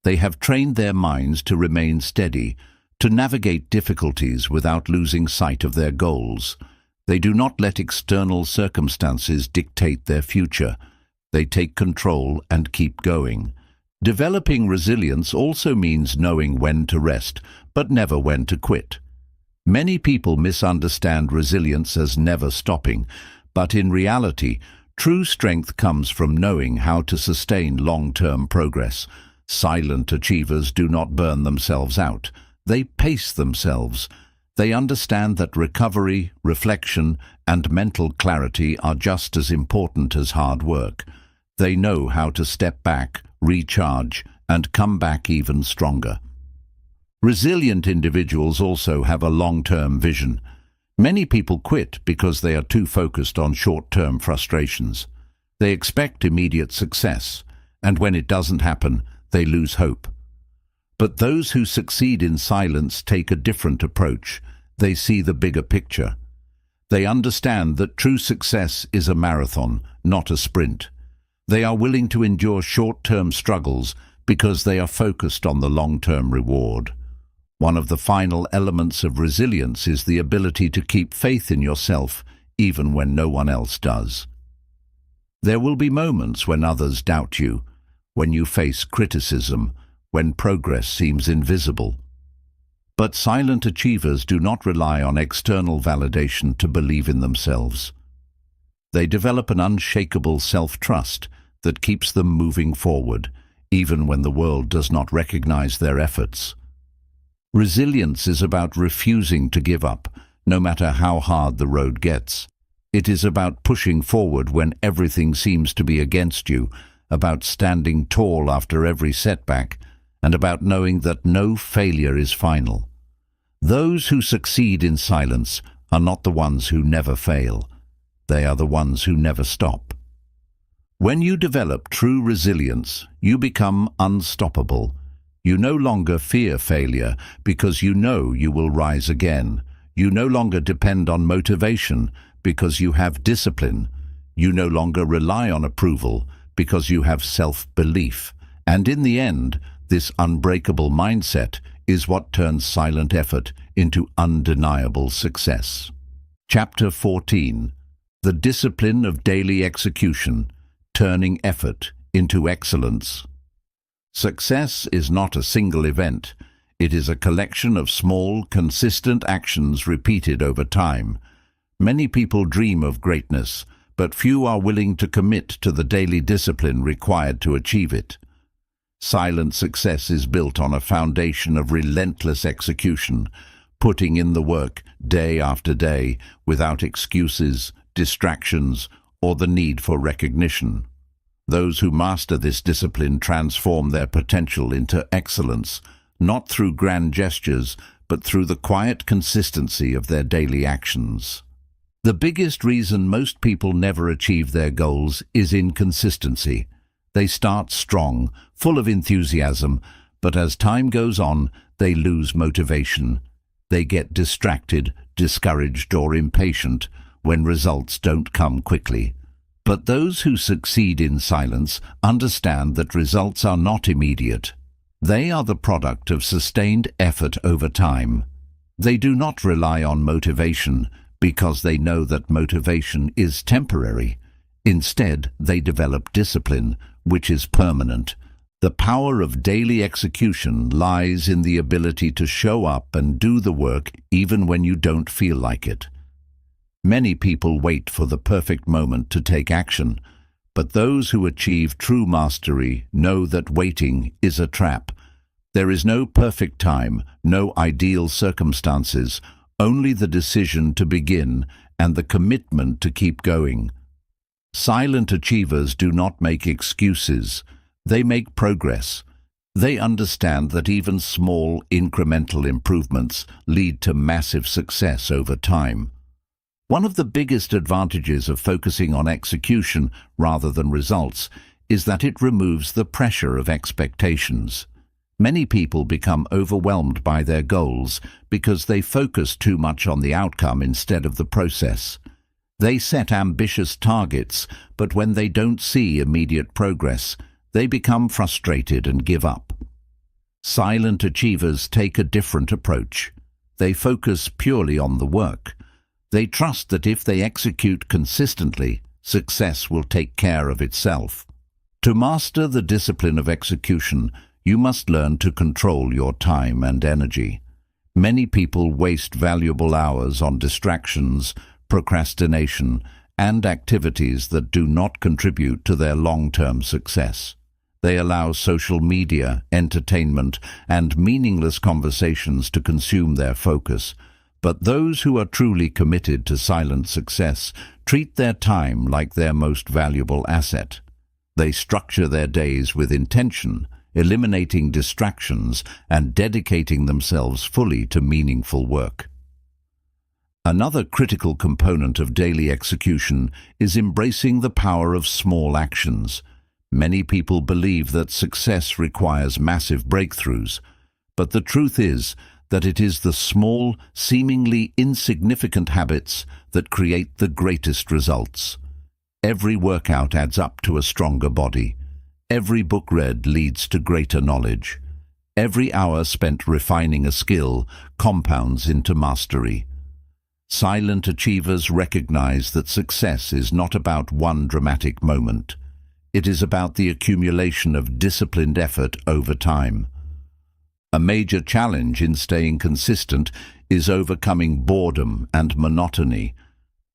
They have trained their minds to remain steady, to navigate difficulties without losing sight of their goals. They do not let external circumstances dictate their future. They take control and keep going. Developing resilience also means knowing when to rest, but never when to quit. Many people misunderstand resilience as never stopping, but in reality, true strength comes from knowing how to sustain long-term progress. Silent achievers do not burn themselves out. They pace themselves. They understand that recovery, reflection, and mental clarity are just as important as hard work. They know how to step back, recharge, and come back even stronger. Resilient individuals also have a long-term vision. Many people quit because they are too focused on short-term frustrations. They expect immediate success, and when it doesn't happen, they lose hope. But those who succeed in silence take a different approach. They see the bigger picture. They understand that true success is a marathon, not a sprint. They are willing to endure short-term struggles because they are focused on the long-term reward. One of the final elements of resilience is the ability to keep faith in yourself even when no one else does. There will be moments when others doubt you, when you face criticism, when progress seems invisible. But silent achievers do not rely on external validation to believe in themselves. They develop an unshakable self-trust that keeps them moving forward, even when the world does not recognize their efforts. Resilience is about refusing to give up, no matter how hard the road gets. It is about pushing forward when everything seems to be against you, about standing tall after every setback, and about knowing that no failure is final. Those who succeed in silence are not the ones who never fail. They are the ones who never stop. When you develop true resilience, you become unstoppable. You no longer fear failure because you know you will rise again. You no longer depend on motivation because you have discipline. You no longer rely on approval because you have self-belief. And in the end, this unbreakable mindset is what turns silent effort into undeniable success. Chapter 14. The Discipline of Daily Execution, Turning Effort into Excellence. Success is not a single event. It is a collection of small, consistent actions repeated over time. Many people dream of greatness, but few are willing to commit to the daily discipline required to achieve it. Silent success is built on a foundation of relentless execution, putting in the work day after day without excuses, distractions, or the need for recognition. Those who master this discipline transform their potential into excellence, not through grand gestures, but through the quiet consistency of their daily actions. The biggest reason most people never achieve their goals is inconsistency. They start strong, full of enthusiasm, but as time goes on, they lose motivation. They get distracted, discouraged, or impatient when results don't come quickly. But those who succeed in silence understand that results are not immediate. They are the product of sustained effort over time. They do not rely on motivation because they know that motivation is temporary. Instead, they develop discipline, which is permanent. The power of daily execution lies in the ability to show up and do the work even when you don't feel like it. Many people wait for the perfect moment to take action, but those who achieve true mastery know that waiting is a trap. There is no perfect time, no ideal circumstances, only the decision to begin and the commitment to keep going. Silent achievers do not make excuses. They make progress. They understand that even small, incremental improvements lead to massive success over time. One of the biggest advantages of focusing on execution rather than results is that it removes the pressure of expectations. Many people become overwhelmed by their goals because they focus too much on the outcome instead of the process. They set ambitious targets, but when they don't see immediate progress, they become frustrated and give up. Silent achievers take a different approach. They focus purely on the work. They trust that if they execute consistently, success will take care of itself. To master the discipline of execution, you must learn to control your time and energy. Many people waste valuable hours on distractions, procrastination, and activities that do not contribute to their long-term success. They allow social media, entertainment, and meaningless conversations to consume their focus. But those who are truly committed to silent success treat their time like their most valuable asset. They structure their days with intention, eliminating distractions and dedicating themselves fully to meaningful work. Another critical component of daily execution is embracing the power of small actions. Many people believe that success requires massive breakthroughs, but the truth is that it is the small, seemingly insignificant habits that create the greatest results. Every workout adds up to a stronger body. Every book read leads to greater knowledge. Every hour spent refining a skill compounds into mastery. Silent achievers recognize that success is not about one dramatic moment. It is about the accumulation of disciplined effort over time. A major challenge in staying consistent is overcoming boredom and monotony.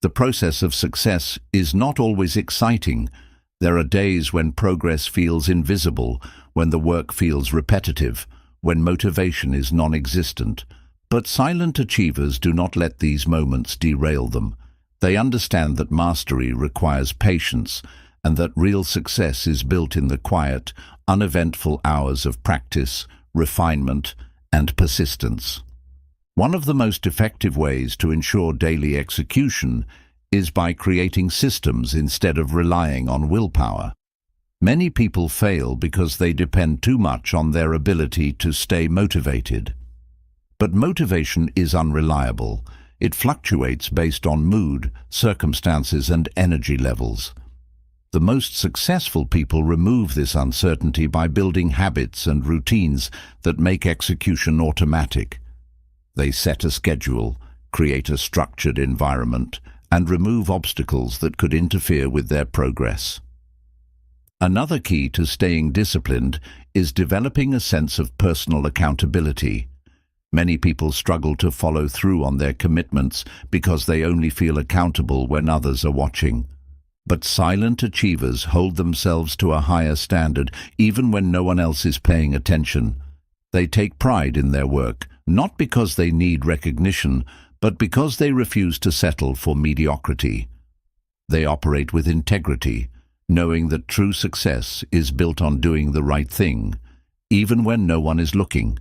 The process of success is not always exciting. There are days when progress feels invisible, when the work feels repetitive, when motivation is non-existent. But silent achievers do not let these moments derail them. They understand that mastery requires patience and that real success is built in the quiet, uneventful hours of practice, refinement, and persistence. One of the most effective ways to ensure daily execution is by creating systems instead of relying on willpower. Many people fail because they depend too much on their ability to stay motivated. But motivation is unreliable. It fluctuates based on mood, circumstances, and energy levels. The most successful people remove this uncertainty by building habits and routines that make execution automatic. They set a schedule, create a structured environment, and remove obstacles that could interfere with their progress. Another key to staying disciplined is developing a sense of personal accountability. Many people struggle to follow through on their commitments because they only feel accountable when others are watching. But silent achievers hold themselves to a higher standard even when no one else is paying attention. They take pride in their work, not because they need recognition, but because they refuse to settle for mediocrity. They operate with integrity, knowing that true success is built on doing the right thing, even when no one is looking.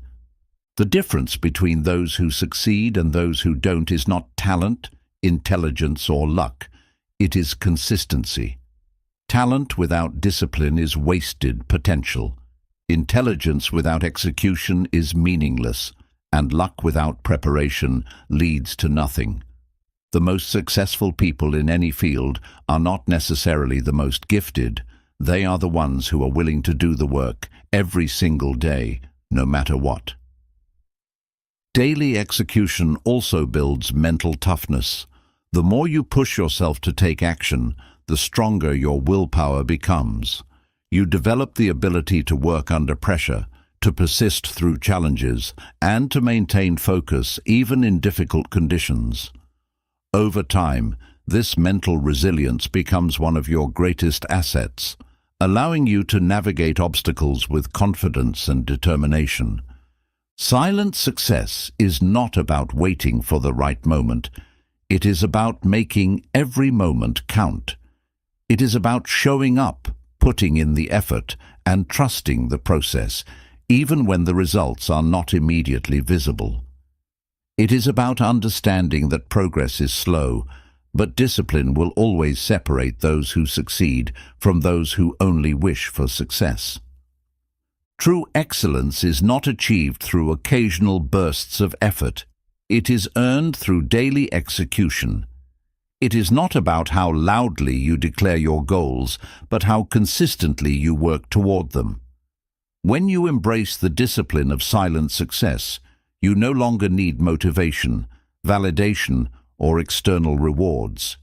The difference between those who succeed and those who don't is not talent, intelligence, or luck. It is consistency. Talent without discipline is wasted potential. Intelligence without execution is meaningless, and luck without preparation leads to nothing. The most successful people in any field are not necessarily the most gifted. They are the ones who are willing to do the work every single day, no matter what. Daily execution also builds mental toughness. The more you push yourself to take action, the stronger your willpower becomes. You develop the ability to work under pressure, to persist through challenges, and to maintain focus even in difficult conditions. Over time, this mental resilience becomes one of your greatest assets, allowing you to navigate obstacles with confidence and determination. Silent success is not about waiting for the right moment. It is about making every moment count. It is about showing up, putting in the effort, and trusting the process, even when the results are not immediately visible. It is about understanding that progress is slow, but discipline will always separate those who succeed from those who only wish for success. True excellence is not achieved through occasional bursts of effort. It is earned through daily execution. It is not about how loudly you declare your goals, but how consistently you work toward them. When you embrace the discipline of silent success, you no longer need motivation, validation, or external rewards.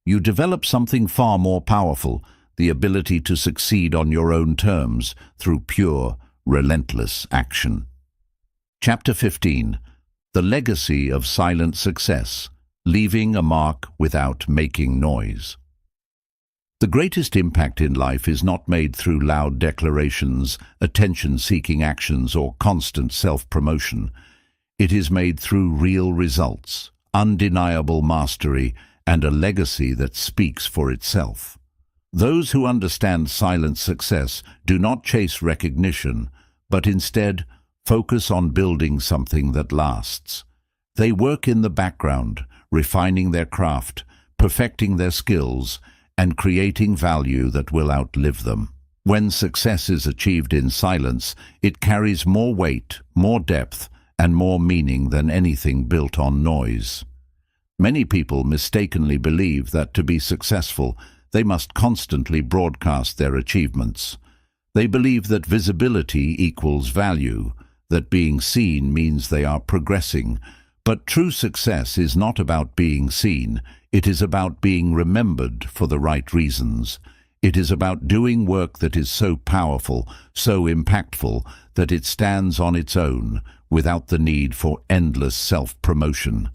You develop something far more powerful, the ability to succeed on your own terms through pure, relentless action. Chapter 15. The Legacy of Silent Success, Leaving a Mark Without Making Noise. The greatest impact in life is not made through loud declarations, attention-seeking actions, or constant self-promotion. It is made through real results, undeniable mastery, and a legacy that speaks for itself. Those who understand silent success do not chase recognition, but instead focus on building something that lasts. They work in the background, refining their craft, perfecting their skills, and creating value that will outlive them. When success is achieved in silence, it carries more weight, more depth, and more meaning than anything built on noise. Many people mistakenly believe that to be successful, they must constantly broadcast their achievements. They believe that visibility equals value, that being seen means they are progressing. But true success is not about being seen. It is about being remembered for the right reasons. It is about doing work that is so powerful, so impactful, that it stands on its own, without the need for endless self-promotion.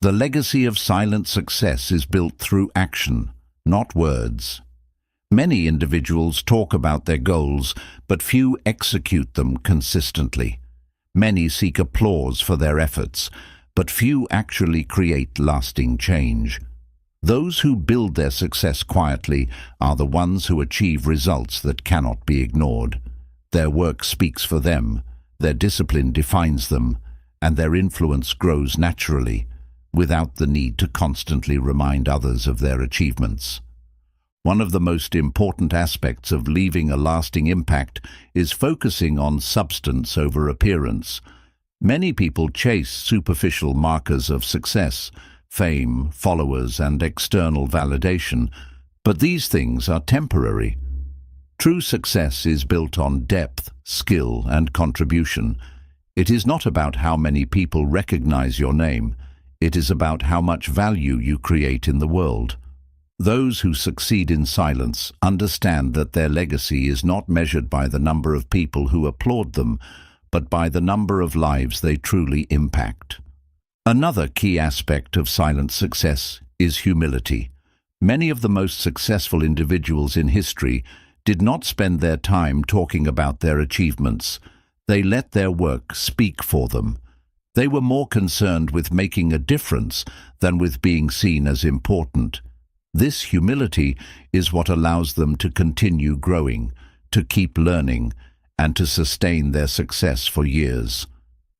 The legacy of silent success is built through action, not words. Many individuals talk about their goals, but few execute them consistently. Many seek applause for their efforts, but few actually create lasting change. Those who build their success quietly are the ones who achieve results that cannot be ignored. Their work speaks for them, their discipline defines them, and their influence grows naturally, without the need to constantly remind others of their achievements. One of the most important aspects of leaving a lasting impact is focusing on substance over appearance. Many people chase superficial markers of success, fame, followers, and external validation, but these things are temporary. True success is built on depth, skill, and contribution. It is not about how many people recognize your name. It is about how much value you create in the world. Those who succeed in silence understand that their legacy is not measured by the number of people who applaud them, but by the number of lives they truly impact. Another key aspect of silent success is humility. Many of the most successful individuals in history did not spend their time talking about their achievements. They let their work speak for them. They were more concerned with making a difference than with being seen as important. This humility is what allows them to continue growing, to keep learning, and to sustain their success for years.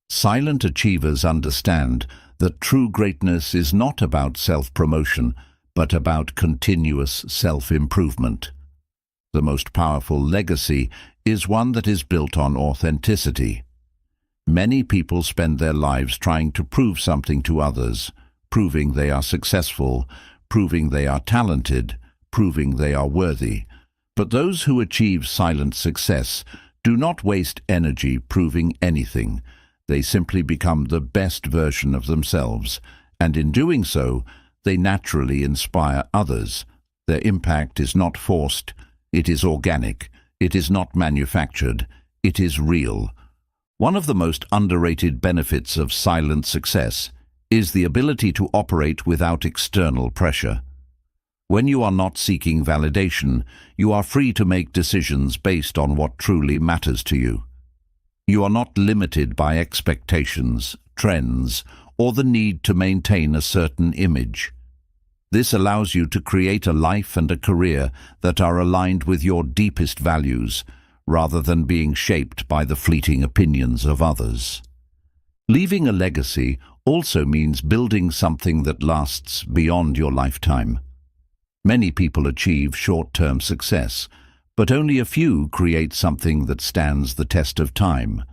Silent achievers understand that true greatness is not about self-promotion, but about continuous self-improvement. The most powerful legacy is one that is built on authenticity. Many people spend their lives trying to prove something to others, proving they are successful, proving they are talented, proving they are worthy. But those who achieve silent success do not waste energy proving anything. They simply become the best version of themselves, and in doing so, they naturally inspire others. Their impact is not forced, it is organic, it is not manufactured, it is real. One of the most underrated benefits of silent success is the ability to operate without external pressure. When you are not seeking validation, you are free to make decisions based on what truly matters to you. You are not limited by expectations, trends, or the need to maintain a certain image. This allows you to create a life and a career that are aligned with your deepest values, rather than being shaped by the fleeting opinions of others. Leaving a legacy also means building something that lasts beyond your lifetime. Many people achieve short-term success, but only a few create something that stands the test of time.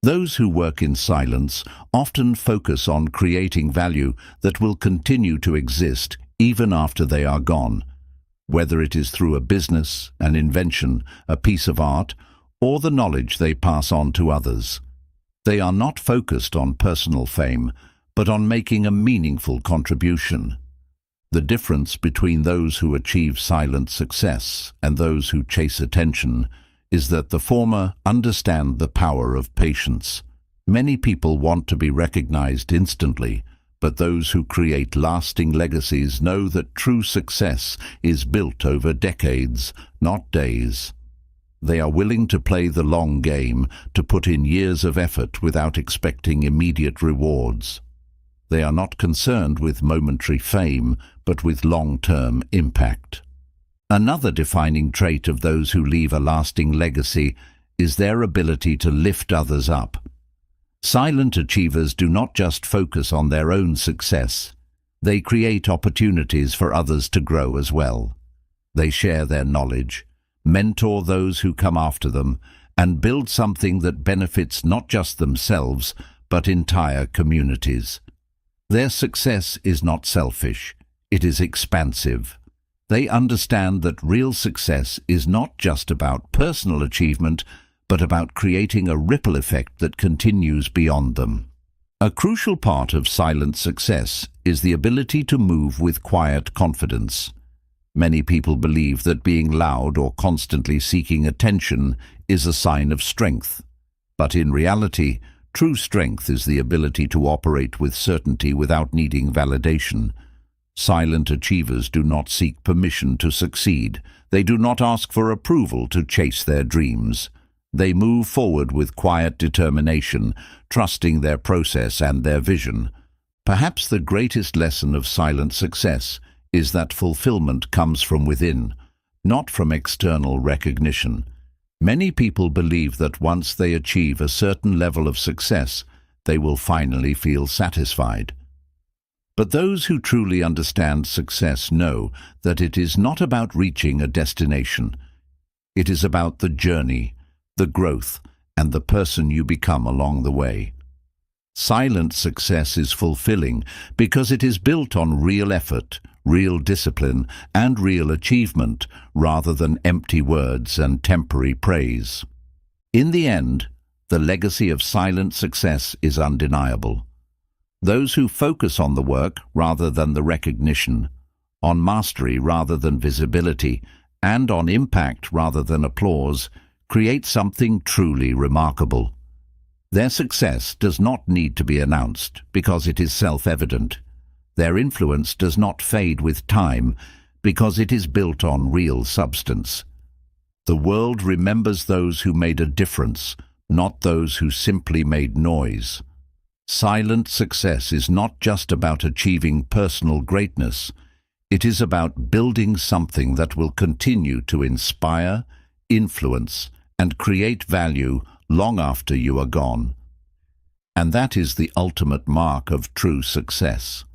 Those who work in silence often focus on creating value that will continue to exist even after they are gone, whether it is through a business, an invention, a piece of art, or the knowledge they pass on to others. They are not focused on personal fame, but on making a meaningful contribution. The difference between those who achieve silent success and those who chase attention is that the former understand the power of patience. Many people want to be recognized instantly, but those who create lasting legacies know that true success is built over decades, not days. They are willing to play the long game, to put in years of effort without expecting immediate rewards. They are not concerned with momentary fame, but with long-term impact. Another defining trait of those who leave a lasting legacy is their ability to lift others up. Silent achievers do not just focus on their own success. They create opportunities for others to grow as well. They share their knowledge, mentor those who come after them, and build something that benefits not just themselves, but entire communities. Their success is not selfish, it is expansive. They understand that real success is not just about personal achievement, but about creating a ripple effect that continues beyond them. A crucial part of silent success is the ability to move with quiet confidence. Many people believe that being loud or constantly seeking attention is a sign of strength. But in reality, true strength is the ability to operate with certainty without needing validation. Silent achievers do not seek permission to succeed. They do not ask for approval to chase their dreams. They move forward with quiet determination, trusting their process and their vision. Perhaps the greatest lesson of silent success is that fulfillment comes from within, not from external recognition. Many people believe that once they achieve a certain level of success, they will finally feel satisfied. But those who truly understand success know that it is not about reaching a destination. It is about the journey, the growth, and the person you become along the way. Silent success is fulfilling because it is built on real effort, real discipline, and real achievement, rather than empty words and temporary praise. In the end, the legacy of silent success is undeniable. Those who focus on the work rather than the recognition, on mastery rather than visibility, and on impact rather than applause, create something truly remarkable. Their success does not need to be announced because it is self-evident. Their influence does not fade with time because it is built on real substance. The world remembers those who made a difference, not those who simply made noise. Silent success is not just about achieving personal greatness. It is about building something that will continue to inspire, influence, and create value long after you are gone. And that is the ultimate mark of true success.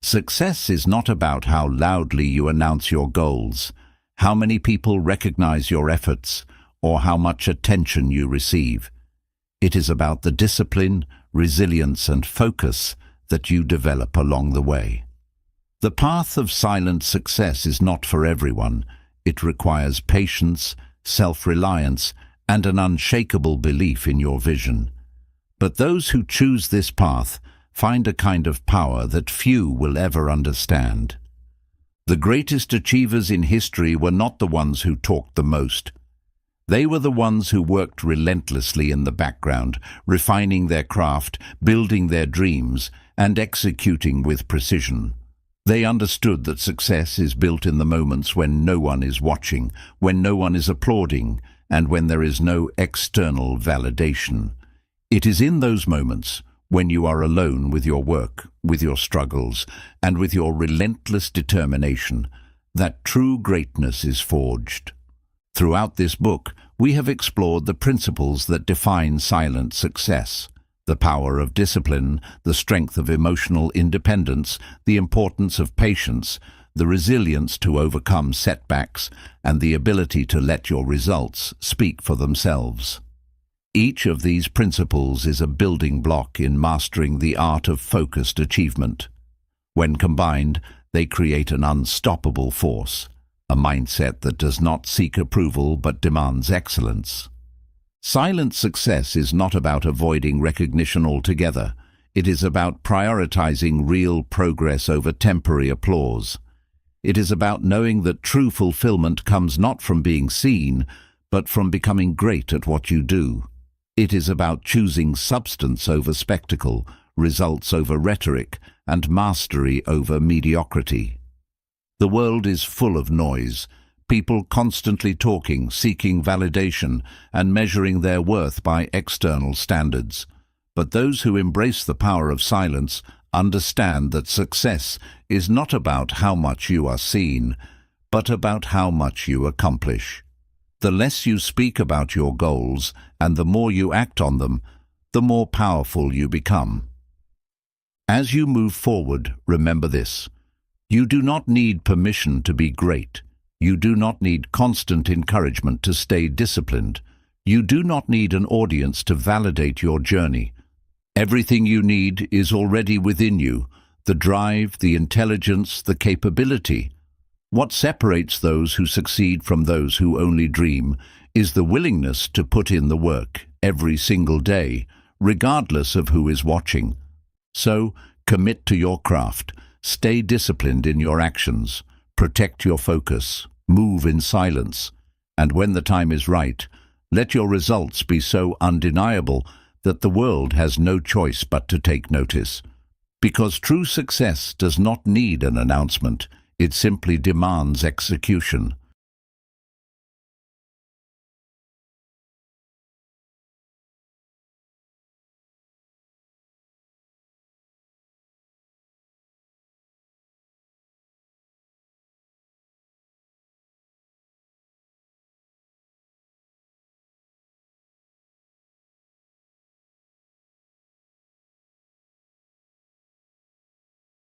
Success is not about how loudly you announce your goals, how many people recognize your efforts, or how much attention you receive. It is about the discipline, resilience, and focus that you develop along the way. The path of silent success is not for everyone. It requires patience, self-reliance, and an unshakable belief in your vision. But those who choose this path find a kind of power that few will ever understand. The greatest achievers in history were not the ones who talked the most. They were the ones who worked relentlessly in the background, refining their craft, building their dreams, and executing with precision. They understood that success is built in the moments when no one is watching, when no one is applauding, and when there is no external validation. It is in those moments, when you are alone with your work, with your struggles, and with your relentless determination, that true greatness is forged. Throughout this book, we have explored the principles that define silent success: the power of discipline, the strength of emotional independence, the importance of patience, the resilience to overcome setbacks, and the ability to let your results speak for themselves. Each of these principles is a building block in mastering the art of focused achievement. When combined, they create an unstoppable force, a mindset that does not seek approval but demands excellence. Silent success is not about avoiding recognition altogether. It is about prioritizing real progress over temporary applause. It is about knowing that true fulfillment comes not from being seen, but from becoming great at what you do. It is about choosing substance over spectacle, results over rhetoric, and mastery over mediocrity. The world is full of noise, people constantly talking, seeking validation, and measuring their worth by external standards. But those who embrace the power of silence understand that success is not about how much you are seen, but about how much you accomplish. The less you speak about your goals and the more you act on them, the more powerful you become. As you move forward, remember this: you do not need permission to be great. You do not need constant encouragement to stay disciplined. You do not need an audience to validate your journey. Everything you need is already within you: the drive, the intelligence, the capability. What separates those who succeed from those who only dream is the willingness to put in the work every single day, regardless of who is watching. So, commit to your craft, stay disciplined in your actions, protect your focus, move in silence, and when the time is right, let your results be so undeniable that the world has no choice but to take notice. Because true success does not need an announcement. It simply demands execution.